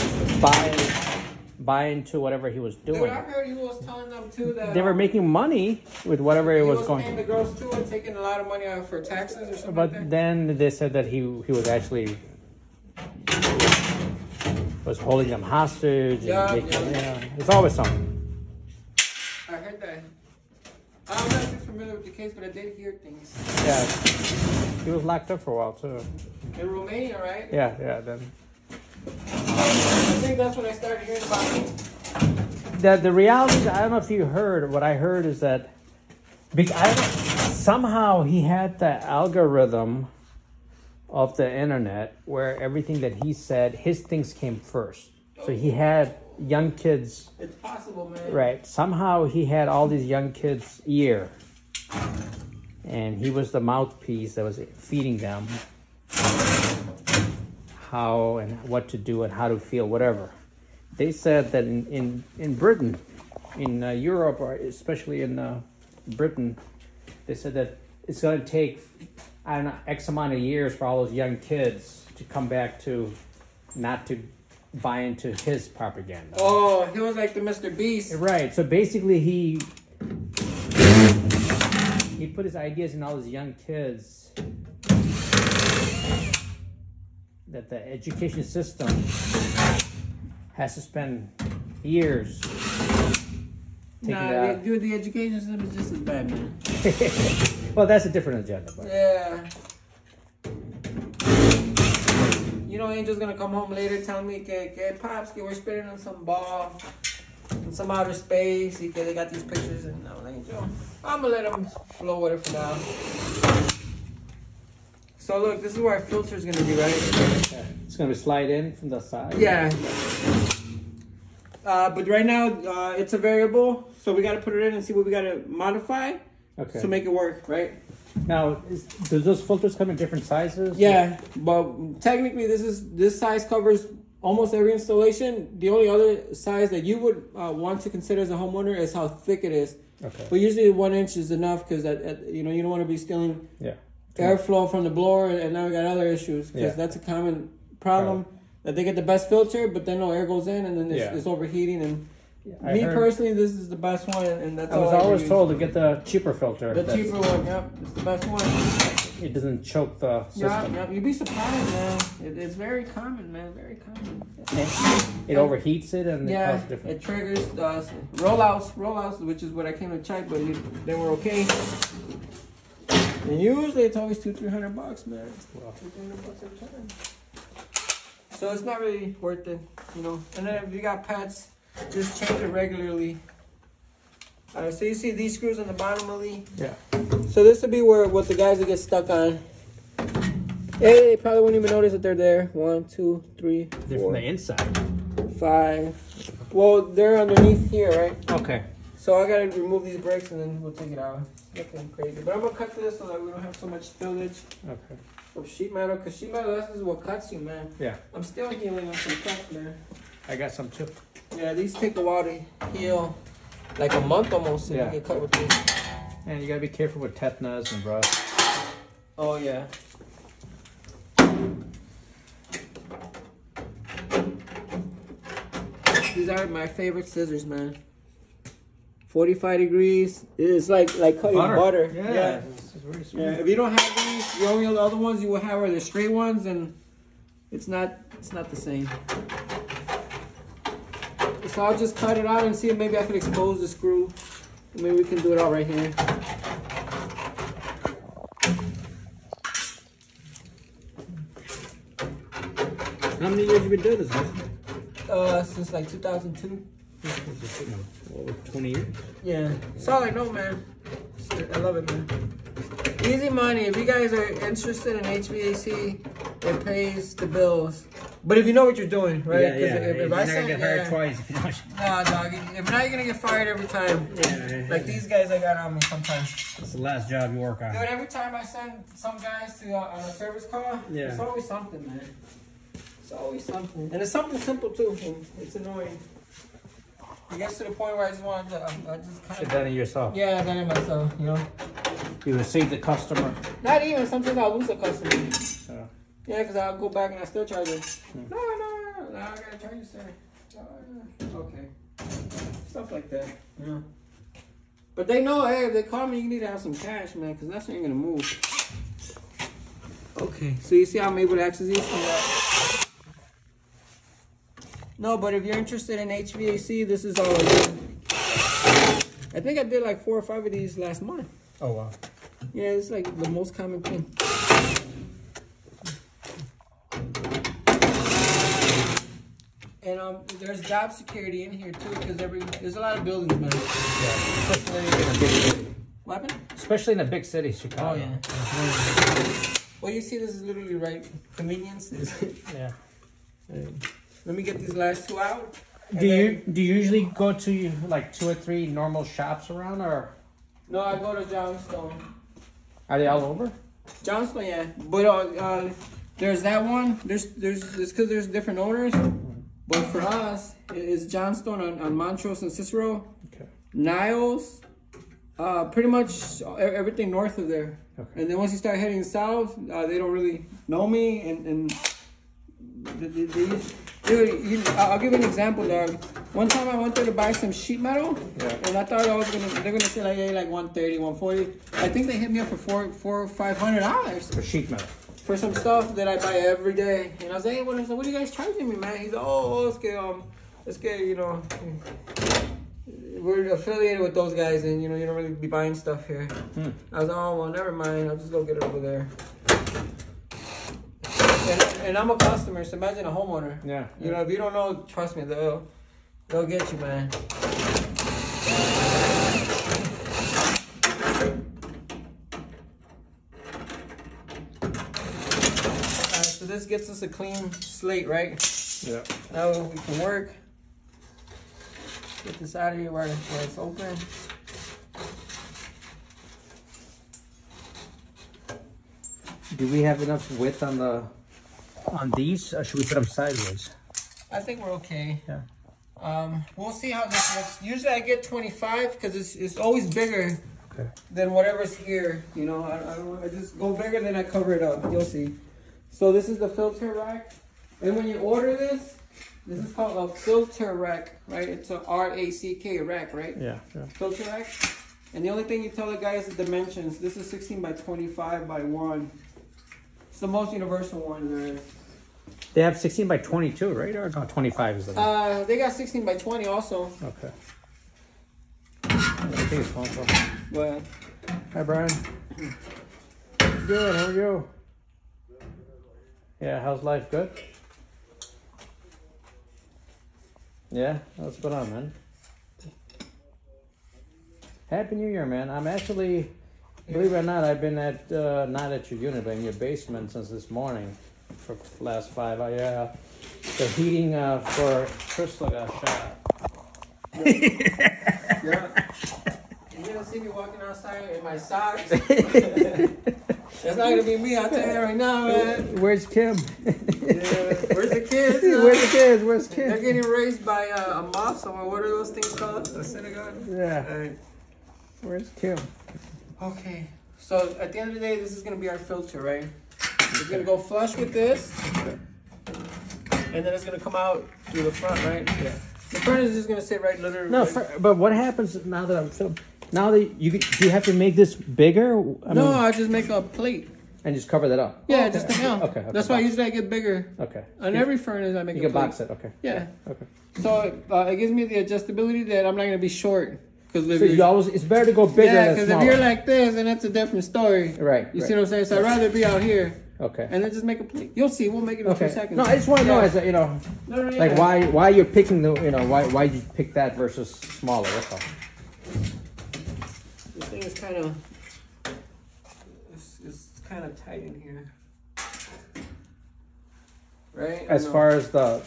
buy into whatever he was doing. Dude, I heard he was telling them too that they were making money with whatever it was going. Paying the girls too and taking a lot of money out for taxes or something. But like that. then they said that he was actually was holding them hostage. Yeah. It's always something. I heard that. I'm not too familiar with the case, but I did hear things. Yeah, he was locked up for a while too. In Romania, right? Yeah. Then I think that's when I started hearing about it. the reality is, I don't know if you heard. What I heard is that somehow he had the algorithm of the internet where everything that he said, his things came first. So he had young kids. It's possible, man. Right. Somehow he had all these young kids' ear. And he was the mouthpiece that was feeding them how and what to do and how to feel, whatever. They said that in Britain, in Europe, or especially in Britain, they said that it's going to take, I don't know, X amount of years for all those young kids to come back to not to buy into his propaganda. Oh, he was like the Mr. Beast. Right. So basically he put his ideas in all these young kids that the education system has to spend years taking Dude, the education system is just as bad, man. Well, that's a different agenda. But. Yeah. You know, Angel's gonna come home later telling me, que Pops, que we're spinning on some ball in some outer space. They got these pictures, and I'm like, Angel, I'm gonna let them flow with it for now. So look, this is where our filter is gonna be, right? Yeah. It's gonna slide in from the side. Yeah. But right now, it's a variable, so we gotta put it in and see what we gotta modify to make it work, right? Now, does those filters come in different sizes? Yeah, but technically this size covers almost every installation. The only other size that you would want to consider as a homeowner is how thick it is. Okay. But usually 1 inch is enough because you don't want to be stealing airflow from the blower, and now we got other issues because that's a common problem. That they get the best filter, but then no air goes in, and then it's overheating. And personally, this is the best one, and that's. I was always told to get the cheaper filter. The cheaper one, it's the best one. It doesn't choke the system. Yeah, you'd be surprised, man. It's very common, man. Very common. It overheats it, and it causes different. It triggers rollouts, which is what I came to check, but they were okay. And usually it's always $200-300, man. Wow. $200 a time. So it's not really worth it, you know. And then if you got pets, just change it regularly. So you see these screws on the bottom, Ali? Yeah. So this would be what the guys would get stuck on. They probably won't even notice that they're there. 1, 2, 3, 4. They're from the inside. 5. Well, they're underneath here, right? Okay. So I gotta remove these brakes and then we'll take it out. Nothing crazy. But I'm gonna cut this so that we don't have so much spillage. Okay. Of sheet metal, because sheet metal, this is what cuts you, man. Yeah. I'm still healing on some cuts, man. I got some too. Yeah, these take a while to heal. Like a month almost to get cut with these. And you gotta be careful with tetanus and rust. Oh, yeah. These are my favorite scissors, man. 45 degrees. It's like cutting butter. Yeah. It's very sweet. If you don't have these, the only other ones you will have are the straight ones, and it's not the same. So I'll just cut it out and see if maybe I can expose the screw. Maybe we can do it all right here. How many years have you been doing this? Since like 2002. Over 20 years? Yeah. That's all I know, man. That's I love it, man. Easy money. If you guys are interested in HVAC, it pays the bills. But if you know what you're doing, right? Yeah, yeah. If You're I not gonna get hired twice. If you know. Nah, dog. If not, you're gonna get fired every time. Yeah. Like these guys I got on me sometimes. It's the last job you work on. Dude, every time I send some guys to on a service call, it's always something, man. It's always something. And it's something simple too. And it's annoying. It gets to the point where I just want to, I just kind Should of... done it yourself. Yeah, I done it myself, you know. You receive the customer. Not even, sometimes I'll lose a customer. Yeah, because I'll go back and I still charge it. No, I gotta charge you, sir. Okay. Stuff like that, you know. But they know, hey, if they call me, you need to have some cash, man, because that's not gonna move. Okay, so you see how I'm able to access these? No, but if you're interested in HVAC, this is all I do. I think I did like 4 or 5 of these last month. Oh, wow. Yeah, it's like the most common thing. And there's job security in here too, because there's a lot of buildings, man. Yeah, especially in a big city. What happened? Especially in a big city, Chicago. Oh yeah. Well, you see, this is literally right convenience. Yeah. Let me get these last 2 out. Do you usually go to like 2 or 3 normal shops around, or? No, I go to Johnstone. Are they all over? Johnstone, yeah. But there's that one. It's because there's different owners. But for us, it's Johnstone on Montrose and Cicero. Okay. Niles, pretty much everything north of there. Okay. And then once you start heading south, they don't really know me. And dude, I'll give you an example, dog. One time I went there to buy some sheet metal, and I thought they're gonna say like, hey, like 130, 140. I think they hit me up for $400 or $500 For sheet metal. for some stuff that I buy every day. And I was like, hey, what are you guys charging me, man? He's like, let's get, you know, we're affiliated with those guys, and you know, you don't really be buying stuff here. I was like, oh well, never mind. I'll just go get it over there. And I'm a customer, so imagine a homeowner. Yeah. You know, if you don't know, trust me, they'll get you, man. So this gets us a clean slate, right? Yeah. Now we can work. Get this out of here where it's open. Do we have enough width on these, or should we put them sideways? I think we're okay. Yeah. We'll see how this works. Usually I get 25 because it's always bigger than whatever's here. You know, I just go bigger, then I cover it up. You'll see. So this is the filter rack. And when you order this is called a filter rack, right? It's a R-A-C-K rack, right? Yeah. Filter rack. And the only thing you tell the guy is the dimensions. This is 16 by 25 by 1. It's the most universal one there is. They have 16 by 22, right? Or no, 25 is the They got 16 by 20 also. Okay. I think it's phone call. Go ahead. Hi, Brian. Good, how are you? Yeah, how's life? Good? Yeah, what's going on, man? Happy New Year, man. I'm actually, believe it or not, I've been at, not at your unit, but in your basement since this morning for the last 5 hours. Yeah, the heating for Crystal got shot. Yeah. You're gonna see me walking outside in my socks. That's not gonna be me, I'll tell you right now, man. Where's Kim? Yeah. Where's the kids? Where's the kids? Where's Kim? They're getting raised by a mosque, or what are those things called? A synagogue? Yeah. Right. Where's Kim? Okay. So at the end of the day, this is gonna be our filter, right? It's gonna go flush with this. And then it's gonna come out through the front, right? Yeah. The front is just gonna sit right literally. No, but what happens now that I'm filmed? Now that do you have to make this bigger? I just make a plate. And just cover that up? Yeah, okay. just the hell. Okay. That's why usually I get bigger. Okay. On every furnace I make a plate. You can box it, okay. Yeah. Okay. So it gives me the adjustability that I'm not going to be short. So it's better to go bigger than because smaller. if you're like this, then that's a different story. Right. You see what I'm saying? So I'd rather be out here. Okay. And then just make a plate. You'll see. We'll make it in 2 seconds. No, I just want to know, as a, like why you're picking why you pick that versus smaller. That's all. This thing is kind of, it's kind of tight in here, right? As far as the,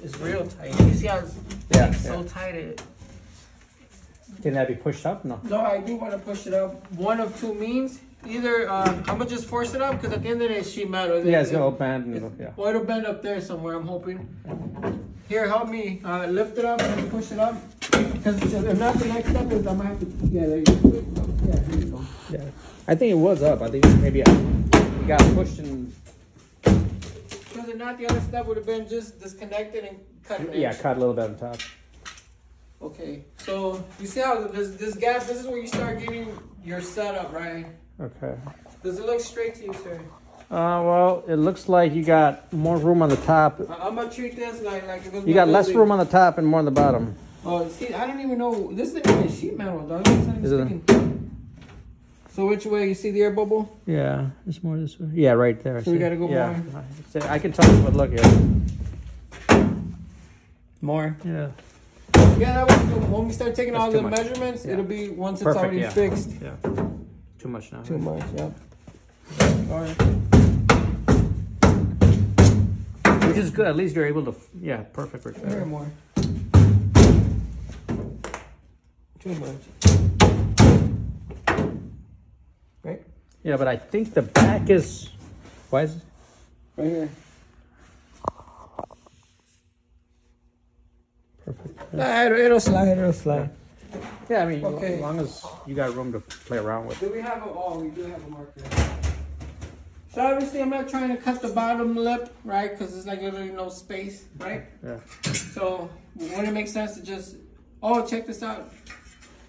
it's real tight. You see how it's so tight? Can that be pushed up? No. No, I do want to push it up. One of two means. Either I'm gonna just force it up because at the end of the day it's sheet metal. Yeah, it's gonna bend. Yeah. Well, it'll bend up there somewhere. I'm hoping. Here, help me lift it up and push it up. Because if not, the next step is I'm gonna have to. Yeah, there you go. Yeah, there you go. Yeah, I think it was up. I think maybe we got pushed and. Because if not, the other step would have been just disconnected and cut it. Yeah, cut a little bit on top. Okay, so you see how this gap. This is where you start getting your setup, right? Okay. Does it look straight to you, sir? Well, it looks like you got more room on the top. I'm gonna treat this like it was You got less room on the top and more on the bottom. Oh, see, I don't even know. This isn't even sheet metal, dog. It's not even sticking. So which way? You see the air bubble? Yeah, it's more this way. Yeah, right there. So we gotta go more. I can tell you, but look here. More. Yeah. Yeah, that was when we start taking all the much. measurements. Yeah. It'll be once Perfect, it's already yeah. fixed. Yeah. Too much now. Too much. Yep. All right. Which is good. At least you're able to. Yeah, perfect. Here more. Too much. Right. Yeah, but I think the back is. Why is it? Right here. Perfect. Nah, it'll slide. It'll slide. Yeah, I mean, Okay. as long as you got room to play around with. Do we have a? Oh, we do have a marker. So obviously, I'm not trying to cut the bottom lip, right? Because there's like literally no space, right? Yeah. So wouldn't it make sense to just? Oh, check this out.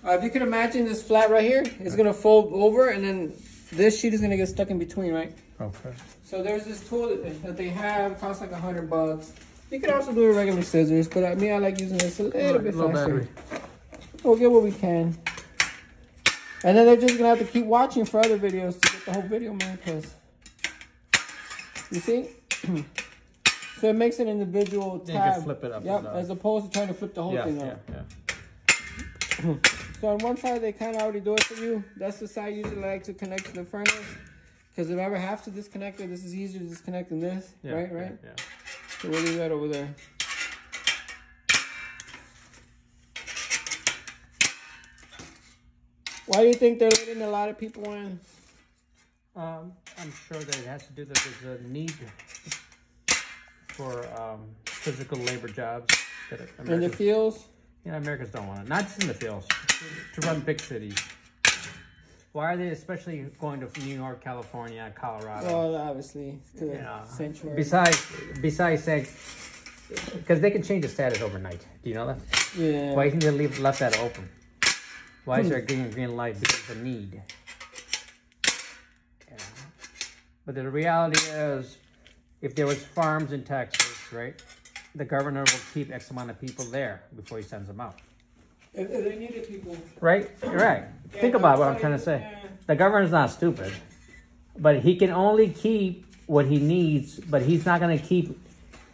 If you could imagine this flat right here, it's gonna fold over, and then this sheet is gonna get stuck in between, right? Okay. So there's this tool that they have, costs like $100. You can also do it with regular scissors, but I like using this a little bit faster. Battery. We'll get what we can. And then they're just gonna have to keep watching for other videos to get the whole video, man, because you see? So it makes an individual tab. You can flip it up. Yep, as opposed to trying to flip the whole thing up. Yeah. So on one side, they kind of already do it for you. That's the side you usually like to connect to the furnace. Because if I ever have to disconnect it, this is easier to disconnect than this. Yeah, right? Yeah. So we'll leave that over there. Why do you think they're letting a lot of people in? I'm sure that it has to do that there's a need for physical labor jobs. That In the fields? Yeah, Americans don't want it. Not just in the fields, to run big cities. Why are they especially going to New York, California, Colorado? Well, obviously, sanctuary. Besides saying, because they can change the status overnight. Do you know that? Yeah. Why can't they left that open? Why is there a green light? Because of need. Yeah. But the reality is, if there was farms in Texas, right, the governor will keep X amount of people there before he sends them out. If they needed people. Right? Right. Yeah, Think about what I'm trying to say. Yeah. The governor's not stupid, but he can only keep what he needs, but he's not going to keep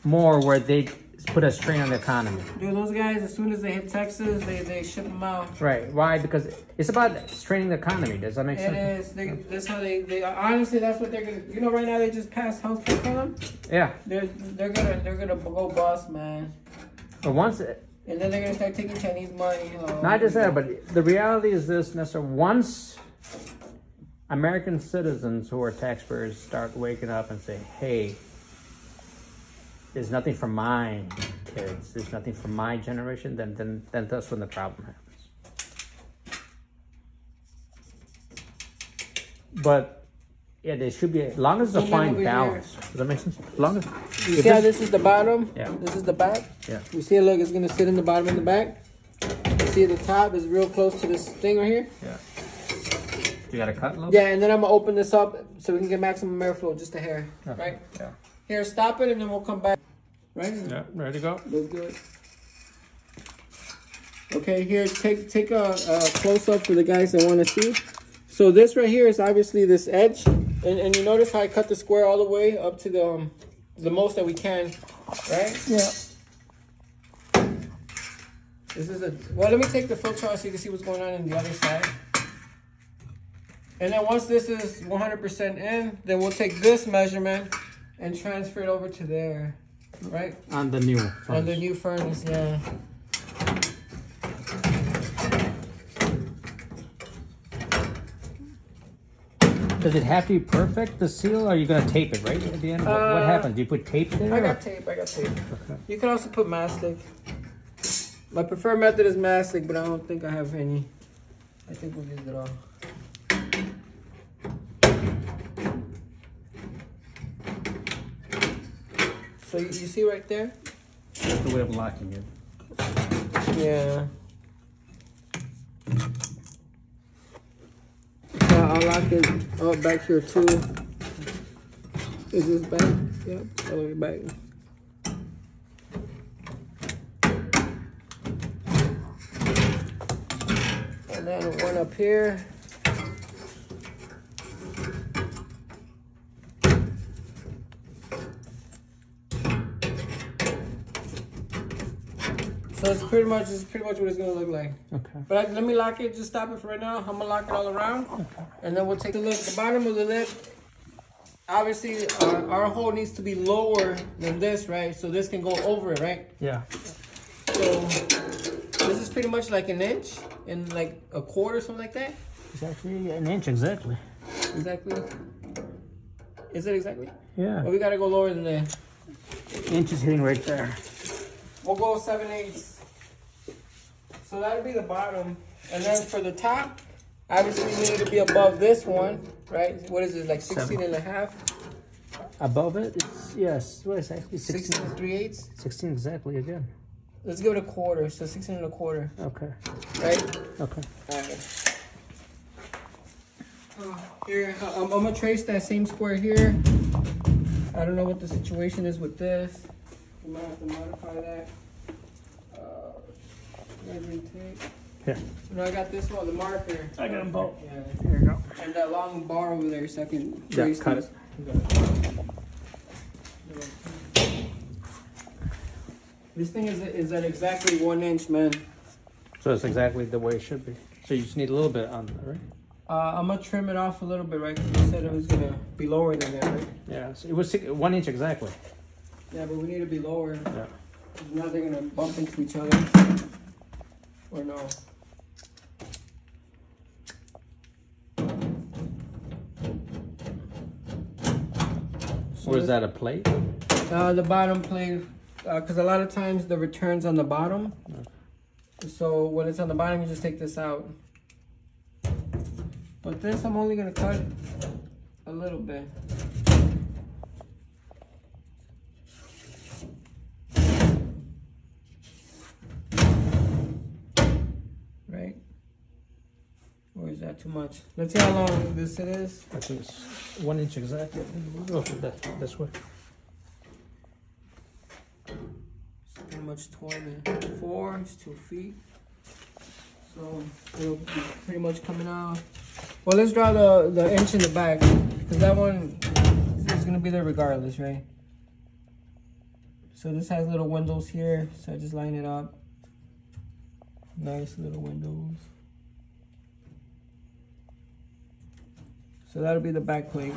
more where they put a strain on the economy. Dude, those guys, as soon as they hit Texas, they ship them out. Right. Why? Because it's about straining the economy. Does that make sense? It is. That's how they honestly, that's what they're gonna. You know, right now they just passed health care for them. Yeah. They're gonna go bust, man. But once, And then they're gonna start taking Chinese money. You know. not just that, but the reality is this, Nestor. Once American citizens who are taxpayers start waking up and say, "Hey, there's nothing for my kids. There's nothing for my generation," then that's when the problem happens. But yeah, there should be, as long as it's a fine balance. Does that make sense? As long as You see how this is the bottom? Yeah. This is the back? Yeah. You see, look, it's gonna sit in the bottom and the back. You see the top is real close to this thing right here? Yeah. You gotta cut a little? Yeah, and then I'm gonna open this up so we can get maximum airflow, just a hair, right? Yeah. Here, stop it, and then we'll come back. Right? Yeah, ready to go? Let's do it. Okay, here, take a close up for the guys that want to see. So this right here is obviously this edge, and you notice how I cut the square all the way up to the most that we can, right? Yeah. This is a, well, let me take the filter out so you can see what's going on in the other side. And then once this is 100% in, then we'll take this measurement and transfer it over to there, right? On the new furnace. On the new furnace, yeah. Does it have to be perfect, the seal, or are you going to tape it, right, at the end? What happens? Do you put tape there? I got tape. Okay. You can also put mastic. My preferred method is mastic, but I don't think I have any. I think we'll use it all. So you see right there? That's the way of locking it. Yeah. So I'll lock it back here too. Is this back? Yep, all the way back. And then one up here. So it's pretty much what it's gonna look like. Okay. But let me lock it. Just stop it for right now. I'm gonna lock it all around, and then we'll take a look. The bottom of the lid. Obviously, our hole needs to be lower than this, right? So this can go over it, right? Yeah. So this is pretty much like an inch and like a quarter, something like that. It's actually an inch exactly. Exactly. Is it exactly? Yeah. Well, we gotta go lower than that. Inch is hitting right there. We'll go 7/8. So that'll be the bottom. And then for the top, obviously we need to be above this one, right? What is it, like 16 and a half? Above it, it's, yes, what is it actually? 16 and 3/8? 16 exactly again. Let's give it a quarter, so 16 and a quarter. Okay. Right? Okay. All right. Here, I'm gonna trace that same square here. I don't know what the situation is with this. We might have to modify that. Measuring tape. Here. You know, I got this one, the marker. I got them both. Yeah. Here you go. And that long bar over there, so I can trace cut this. This thing is at exactly 1 inch, man. So it's exactly the way it should be. So you just need a little bit on there, right? I'm gonna trim it off a little bit, right? Because you said it was gonna be lower than that, right? Yeah, so it was 1 inch exactly. Yeah, but we need to be lower. Yeah. Now they're gonna bump into each other. Or no. Or is that a plate? The bottom plate, because a lot of times the return's on the bottom. Okay. So when it's on the bottom, you just take this out. But this, I'm only gonna cut a little bit. Right? Or is that too much? Let's see how long this it is. I think it's 1 inch exactly. We'll go for that this way. It's pretty much 24, it's 2 feet. So it'll be pretty much coming out. Well, let's draw the inch in the back, because that one is gonna be there regardless, right? So this has little windows here, so I just line it up. Nice little windows. So that'll be the back plate.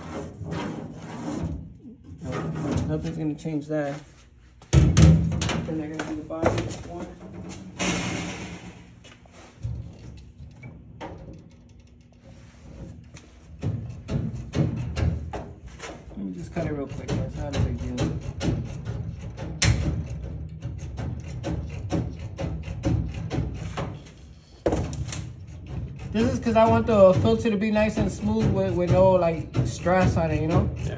Nothing's gonna change that. Then they're gonna do the bottom one. Let me just cut it real quick, it's not a big deal. This is because I want the filter to be nice and smooth with no like stress on it, you know? Yeah.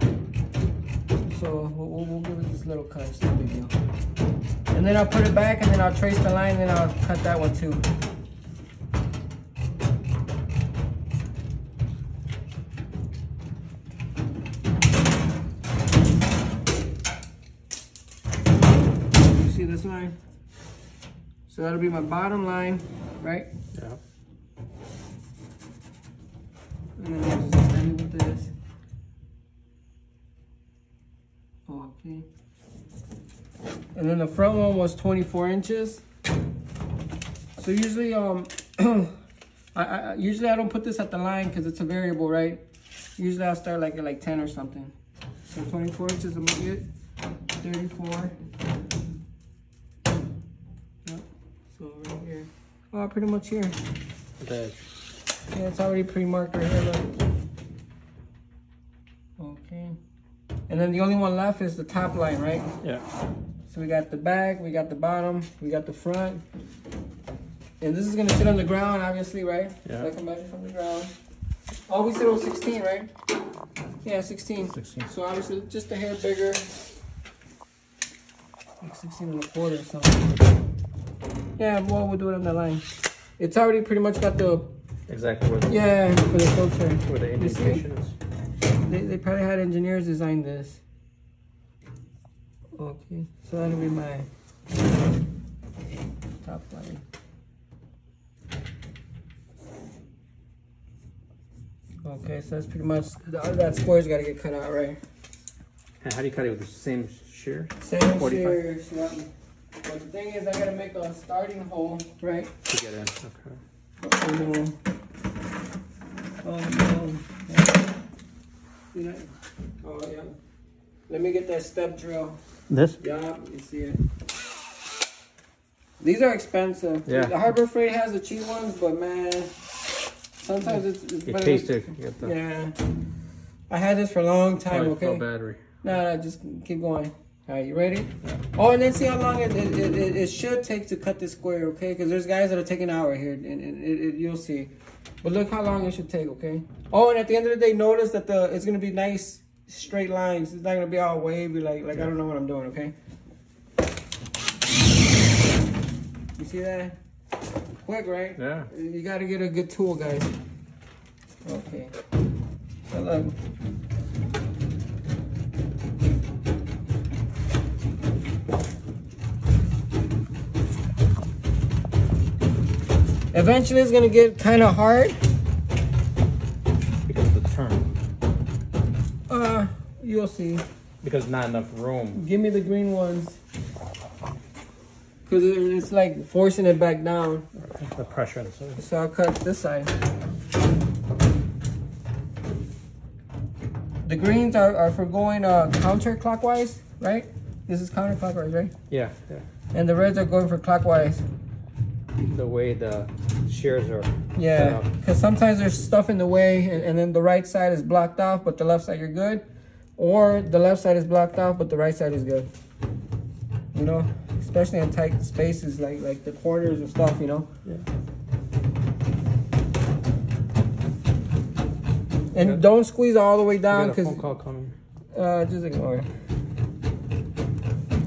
So we'll give it this little cut, it's no big deal. And then I'll put it back and then I'll trace the line and then I'll cut that one too. You see this line? So that'll be my bottom line, right? Yeah. And then I'll just end it with this. Okay. And then the front one was 24 inches. So usually, usually I don't put this at the line because it's a variable, right? Usually I'll start like at like 10 or something. So 24 inches I'm gonna get, 34. Yep. So right here. Oh, pretty much here. Okay. Yeah, it's already pre-marked right here, look. Okay. And then the only one left is the top line, right? Yeah. So we got the back, we got the bottom, we got the front. And this is gonna sit on the ground, obviously, right? Yeah. So I can measure from the ground. Oh, we said it was 16, right? Yeah, 16. 16. So obviously just a hair bigger. Like 16 and a quarter or something. Yeah, well, we'll do it on the line. It's already pretty much got the... Exactly where the, Yeah, for the filter. where the indication is. They probably had engineers design this. Okay, so that'll be my top line. Okay, so that's pretty much, that square's got to get cut out, right? And how do you cut it, with the same shear? Same 45? shears, yeah. But the thing is, I got to make a starting hole, right? To get in, okay. Oh, no. Yeah. You know? Oh, yeah. Let me get that step drill. This? Yeah, you see it. These are expensive. Yeah. The Harbor Freight has the cheap ones, but man, sometimes it's You better. taste it. You get the Yeah. I had this for a long time, no okay? battery. No, just keep going. All right, you ready? Yeah. Oh, and then see how long it should take to cut this square, okay? Because there's guys that'll take an hour here, and you'll see. But look how long it should take, okay? Oh, and at the end of the day, notice that it's gonna be nice straight lines. It's not gonna be all wavy like I don't know what I'm doing, okay? You see that? Quick, right? Yeah. You gotta get a good tool, guys. Okay. So look. Eventually it's gonna get kind of hard. Because of the turn. You'll see. Because not enough room. Give me the green ones. Cause it's like forcing it back down. The pressure on the side. So I'll cut this side. The greens are for going counterclockwise, right? This is counterclockwise, right? Yeah, yeah. And the reds are going for clockwise. The way the shears are. Yeah, because sometimes there's stuff in the way, and then the right side is blocked off, but the left side you're good. Or the left side is blocked off, but the right side is good. You know, especially in tight spaces like the corners and stuff, you know. Yeah. And don't squeeze all the way down because because phone call coming. just ignore it.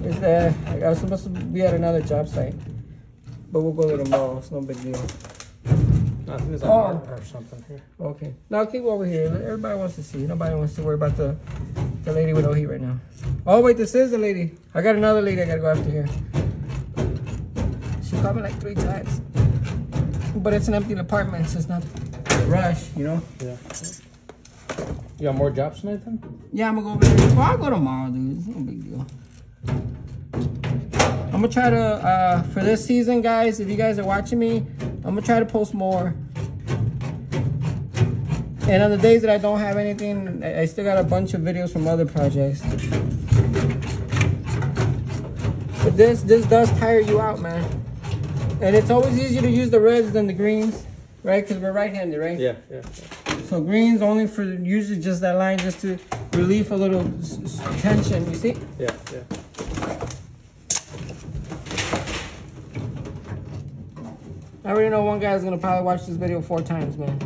Is that I was supposed to be at another job site, but we'll go there tomorrow. It's no big deal. I think there's a heart or something here. Okay. Now keep over here. Everybody wants to see. Nobody wants to worry about the lady with no heat right now. Oh wait, this is the lady. I got another lady I gotta go after here. She called me like 3 times. But it's an empty apartment, so it's not a rush, you know? Yeah. You got more jobs tonight then? Yeah, I'm gonna go over there. Well, I'll go tomorrow, dude. It's no big deal. I'm gonna try to, for this season, guys, if you guys are watching me, I'm gonna try to post more. And on the days that I don't have anything, I still got a bunch of videos from other projects. But this does tire you out, man. And it's always easier to use the reds than the greens, right? Because we're right-handed, right? Yeah, yeah. So greens only for usually just that line, just to relieve a little tension, you see? Yeah, yeah. I already know one guy's gonna probably watch this video 4 times, man.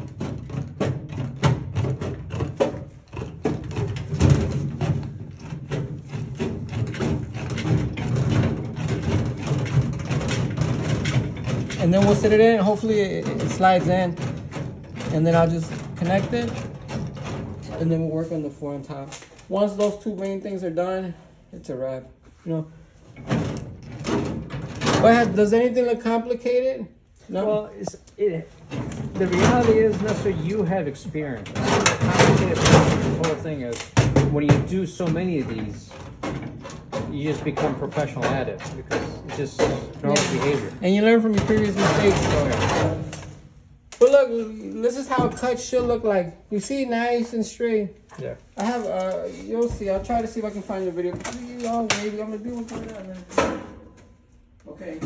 And then we'll sit it in, hopefully it slides in. And then I'll just connect it. And then we'll work on the 4 on top. Once those 2 main things are done, it's a wrap, you know. But does anything look complicated? No. Well, the reality is, Nestor, you have experience. The complicated part of the whole thing is, when you do so many of these, you just become professional at it because It's just normal behavior. And you learn from your previous mistakes. But look, this is how a cut should look like. You see, nice and straight. Yeah. I have, you'll see. I'll try to see if I can find the video. Oh, baby, I'm gonna do what's going on, man. Okay.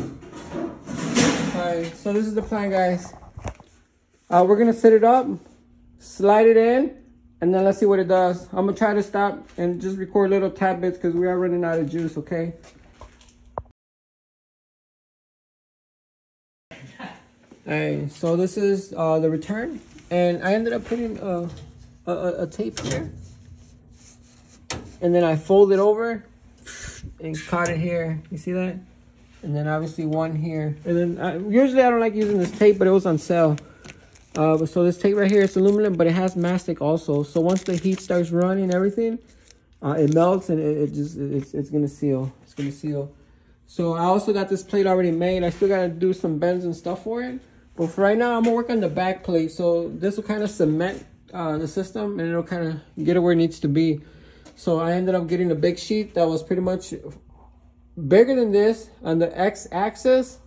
Alright, so this is the plan, guys. We're gonna set it up, slide it in, and then let's see what it does. I'm gonna try to stop and just record little tad bits because we are running out of juice, okay? Alright, so this is the return, and I ended up putting a tape here, and then I fold it over and caught it here. You see that? And then obviously one here, and then usually I don't like using this tape, but it was on sale. So this tape right here, it's aluminum, but it has mastic also. So once the heat starts running, everything, it melts and it's gonna seal. It's gonna seal. So I also got this plate already made. I still gotta do some bends and stuff for it. But for right now, I'm gonna work on the back plate. So this will kind of cement the system, and it'll kind of get it where it needs to be. So I ended up getting a big sheet that was pretty much bigger than this on the X-axis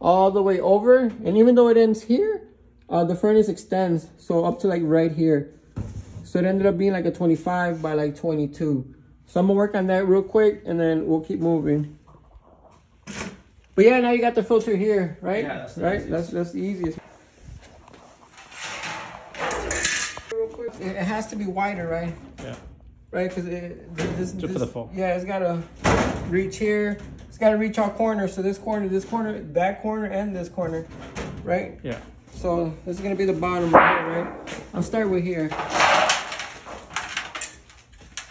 all the way over. And even though it ends here, the furnace extends, so up to like right here. So it ended up being like a 25 by like 22. So I'm gonna work on that real quick, and then we'll keep moving. But yeah, now you got the filter here, right? Yeah, that's right. That's the easiest. Real quick, it has to be wider, right? Yeah. Right, because this for the fall. Yeah, it's gotta reach here. It's gotta reach all corners. So this corner, that corner, and this corner, right? Yeah. So this is gonna be the bottom right here, right? I'll start with here.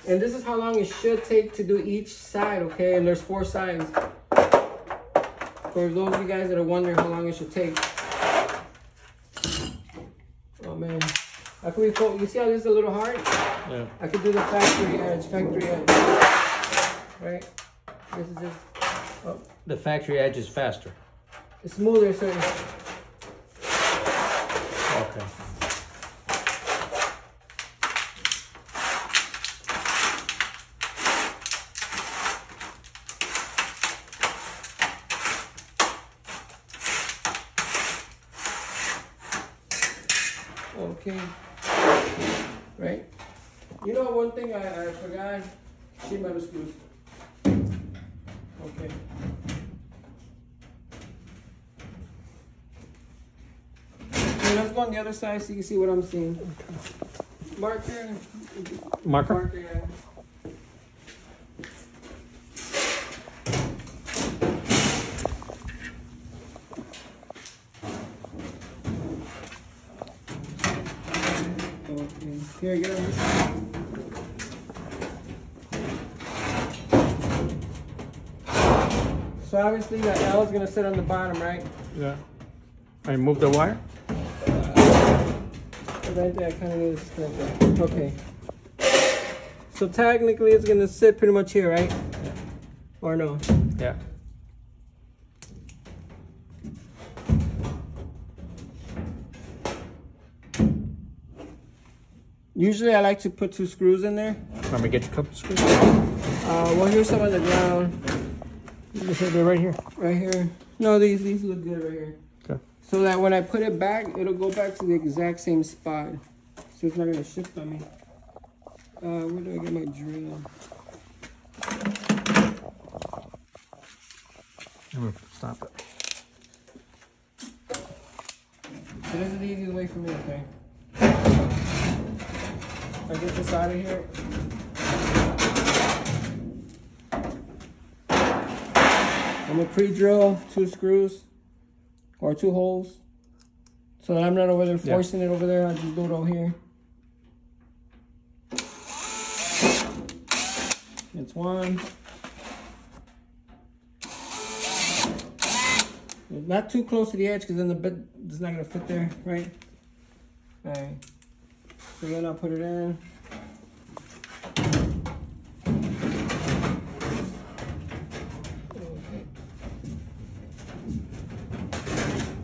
And this is how long it should take to do each side, okay? And there's 4 sides. For those of you guys that are wondering how long it should take. Oh man. I could refold. You see how this is a little hard? Yeah. I could do the factory edge. Right? This is just, oh. The factory edge is faster. It's smoother, so Okay. okay. Right? You know one thing I forgot? Sheet metal screws. Okay. Okay, let's go on the other side so you can see what I'm seeing. Marker. Marker? Yeah. Okay. Here, get on this side. So obviously that L is gonna sit on the bottom, right? Yeah. I move the wire? Right there, I kind of need to split that. Okay. So technically it's gonna sit pretty much here, right? Yeah. Or no? Yeah. Usually I like to put 2 screws in there. Let me get you a couple screws. Well, here's some on the ground. They're right here. Right here. No, these look good right here. Okay. So that when I put it back, it'll go back to the exact same spot. So it's not gonna shift on me. Where do I get my drill? I'm gonna stop it. So this is the easiest way for me, okay? If I get this out of here. I'm gonna pre-drill 2 screws or 2 holes so that I'm not over there forcing it over there. I just do it over here. It's 1. Not too close to the edge because then the bit is not gonna fit there, right? All right. So then I'll put it in.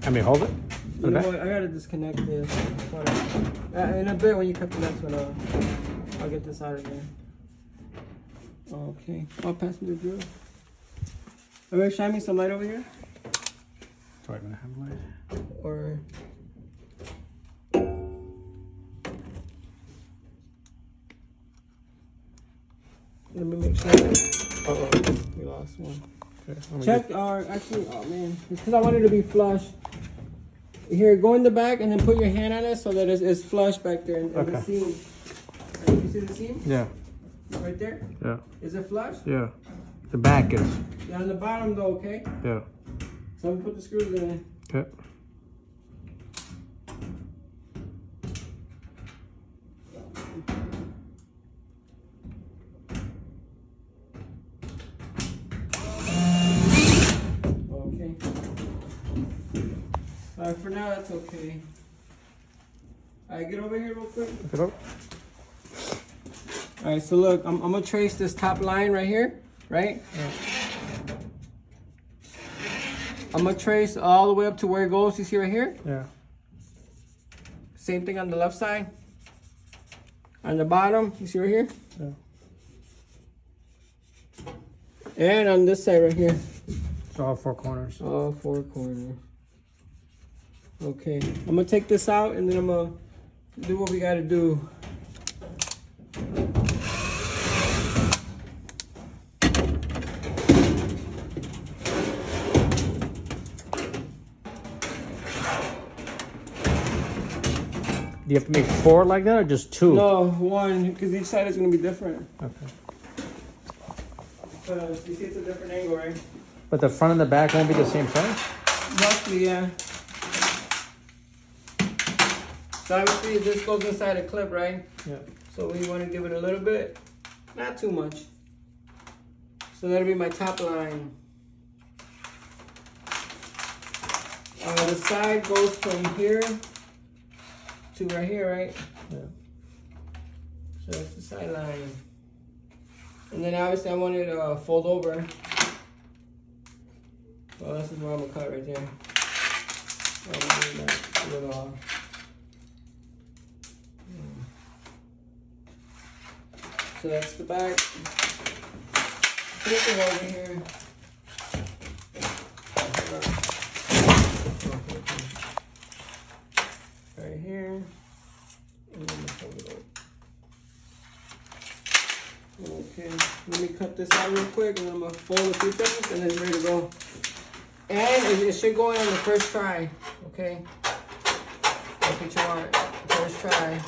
Let me hold it. You know what? I gotta disconnect this. In a bit when you cut the next one off, I'll get this out of there. Okay. I'll pass me the drill. Alright, shine me some light over here. Do I even have light? Or let me make sure. Uh-oh, we lost one. Okay, Check our, actually, oh man, it's because I wanted to be flush. Here, go in the back and then put your hand on it so that it's flush back there in the seam. Right, you see the seam? Yeah. Right there? Yeah. Is it flush? Yeah. The back is. Yeah, on the bottom though, okay? Yeah. So I'm gonna put the screws in. Okay. Okay. For now, that's okay. Alright, get over here real quick. Look it up. Alright, so look, I'm gonna trace this top line right here, right? Yeah. I'm gonna trace all the way up to where it goes. You see right here? Yeah. Same thing on the left side. On the bottom, you see right here? Yeah. And on this side right here. It's all four corners. All four corners. Okay, I'm gonna take this out and then I'm gonna do what we gotta do. Do you have to make 4 like that or just 2? No, one, because each side is gonna be different. Okay. You see it's a different angle, right? But the front and the back won't be the same size? Roughly, yeah. So obviously this goes inside a clip, right? Yeah. So we want to give it a little bit, not too much. So that'll be my top line. The side goes from here to right here, right? Yeah. So that's the side line. And then obviously I want it to fold over. Well, this is where I'm gonna cut right there. I'm gonna do that a little off. So that's the back. Flipping over here. Right here. And then fold it over. Okay, let me cut this out real quick and then I'm gonna fold a few things and then it's ready to go. And it should go in on the first try, okay? That's what you want, first try.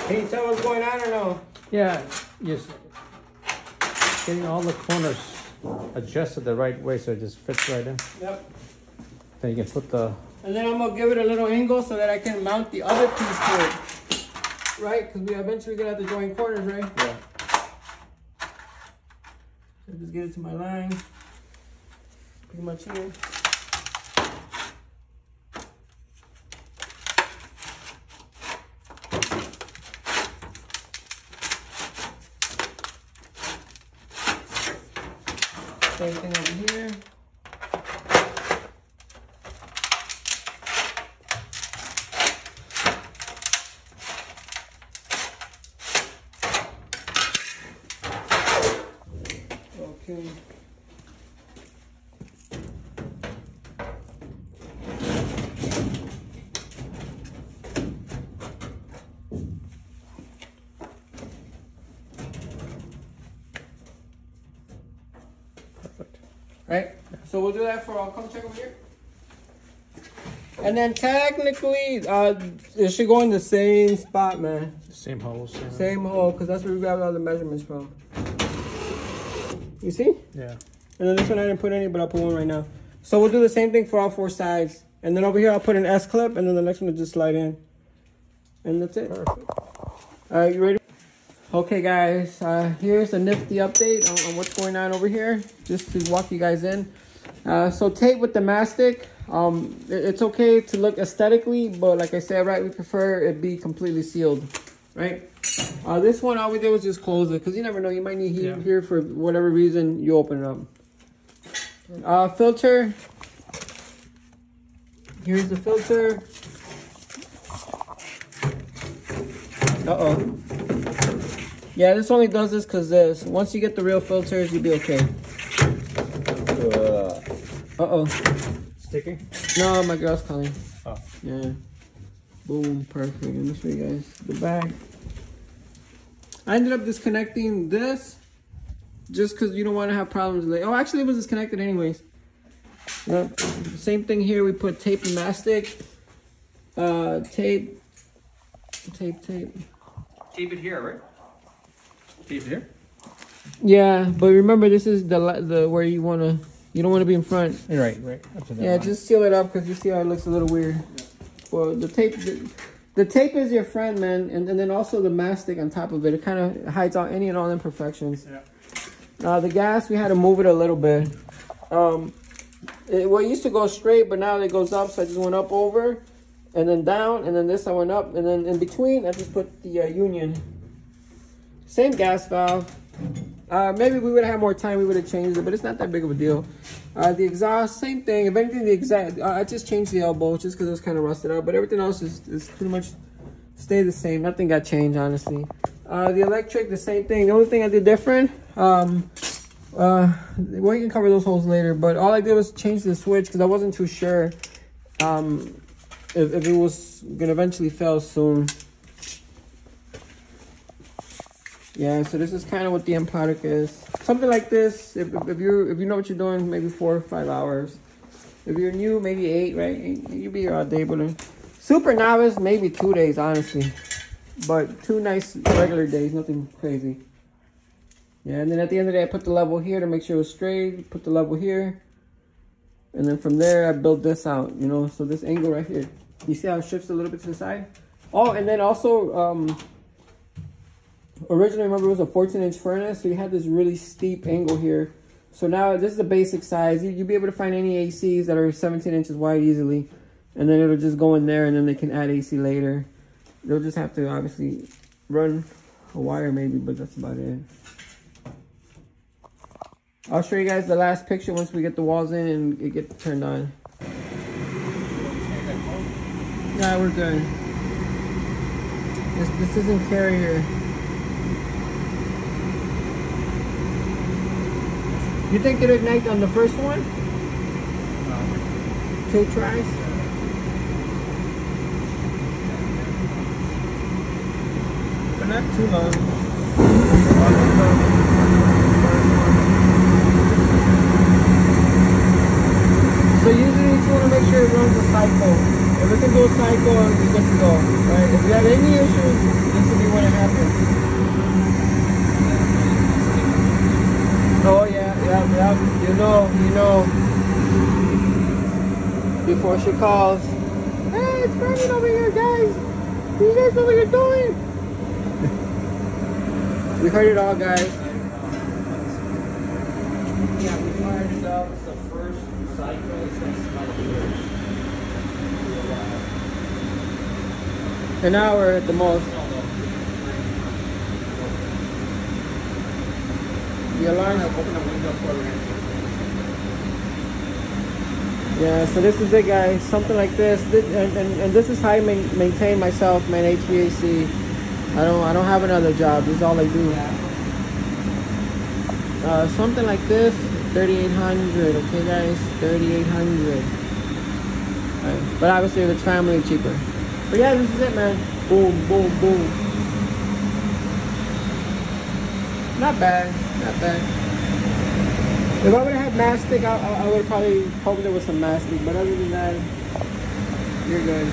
Can you tell what's going on or no? Yeah, just getting all the corners adjusted the right way so it just fits right in. Yep. Then you can put the... And then I'm gonna give it a little angle so that I can mount the other piece to it. Right? Because we eventually gonna have to join corners, right? Yeah. So just get it to my line. Pretty much here. Same thing over here. Okay. right? So we'll do that for, I'll come check over here. And then technically, it should go in the same spot, man. Same holes. Yeah. Same hole, because that's where we grabbed all the measurements from. You see? Yeah. And then this one I didn't put any, but I'll put one right now. So we'll do the same thing for all 4 sides. And then over here I'll put an S-clip, and then the next one will just slide in. And that's it. Perfect. All right, you ready? Okay, guys, here's a nifty update on what's going on over here, just to walk you guys in. So tape with the mastic, it's okay to look aesthetically, but like I said, right, we prefer it be completely sealed, right? This one, all we did was just close it, because you never know, you might need heat here for whatever reason, you open it up. Filter, here's the filter. Uh-oh. Yeah, this only does this because once you get the real filters, you'll be okay. Uh-oh. Sticking? No, my girl's calling. Oh. Yeah. Boom, perfect. Let me show you guys the back. I ended up disconnecting this just because you don't want to have problems. Like, oh, actually, it was disconnected anyways. Yeah. Same thing here. We put tape and mastic. Tape. Tape it here, right? Tape it here? Yeah, but remember, this is the where you don't want to be in front. Right. Yeah, just seal it up because you see how it looks a little weird. Yeah. Well, the tape is your friend, man, and then also the mastic on top of it. It kind of hides out any and all imperfections. Yeah. The gas, we had to move it a little bit. It used to go straight, but now it goes up, so I just went up over, and then down, and then this I went up, and then in between I just put the union. Same gas valve. Maybe we would have had more time, we would have changed it, but it's not that big of a deal. The exhaust, same thing. If anything, I just changed the elbow just because it was kind of rusted out, but everything else is pretty much stayed the same. Nothing got changed, honestly. The electric, the same thing. The only thing I did different, well, you can cover those holes later, but all I did was change the switch because I wasn't too sure if it was gonna eventually fail soon. Yeah, so this is kind of what the end product is. Something like this, if you know what you're doing, maybe 4 or 5 hours. If you're new, maybe 8, right? You'll be here all day, but super novice, maybe 2 days, honestly. But 2 nice regular days, nothing crazy. Yeah, and then at the end of the day, I put the level here to make sure it was straight. Put the level here. And then from there, I built this out, you know? So this angle right here. You see how it shifts a little bit to the side? Oh, and then also, originally, remember, it was a 14-inch furnace, so you had this really steep angle here. So now this is the basic size. You'll be able to find any ACs that are 17 inches wide easily, and then it'll just go in there, and then they can add AC later. They'll just have to obviously run a wire maybe, but that's about it. I'll show you guys the last picture once we get the walls in and it gets turned on. Yeah, we're good. This isn't carrier. You think it'll ignite on the first one? No. 2 tries? But not too long. So usually you just want to make sure it runs a cycle. If it can do a cycle, you're good to go. Right? If you have any issues, this will be when it happens. Oh yeah. You know. Before she calls, hey, it's burning over here, guys. What are you guys over here doing? We heard it all, guys. Yeah, we fired it up. It's the first cycle. It's going to smell good. An hour at the most. The alarm. Open the window for it. Yeah, so this is it, guys. Something like this, and this is how I maintain myself, man. HVAC. I don't have another job. This is all I do. Something like this, 3,800. Okay, guys, 3,800. Right. But obviously, if it's family, cheaper. But yeah, this is it, man. Boom, boom, boom. Not bad. Not bad. If I would have had mastic, I would have probably hoped there was some mastic, but other than that, you're good.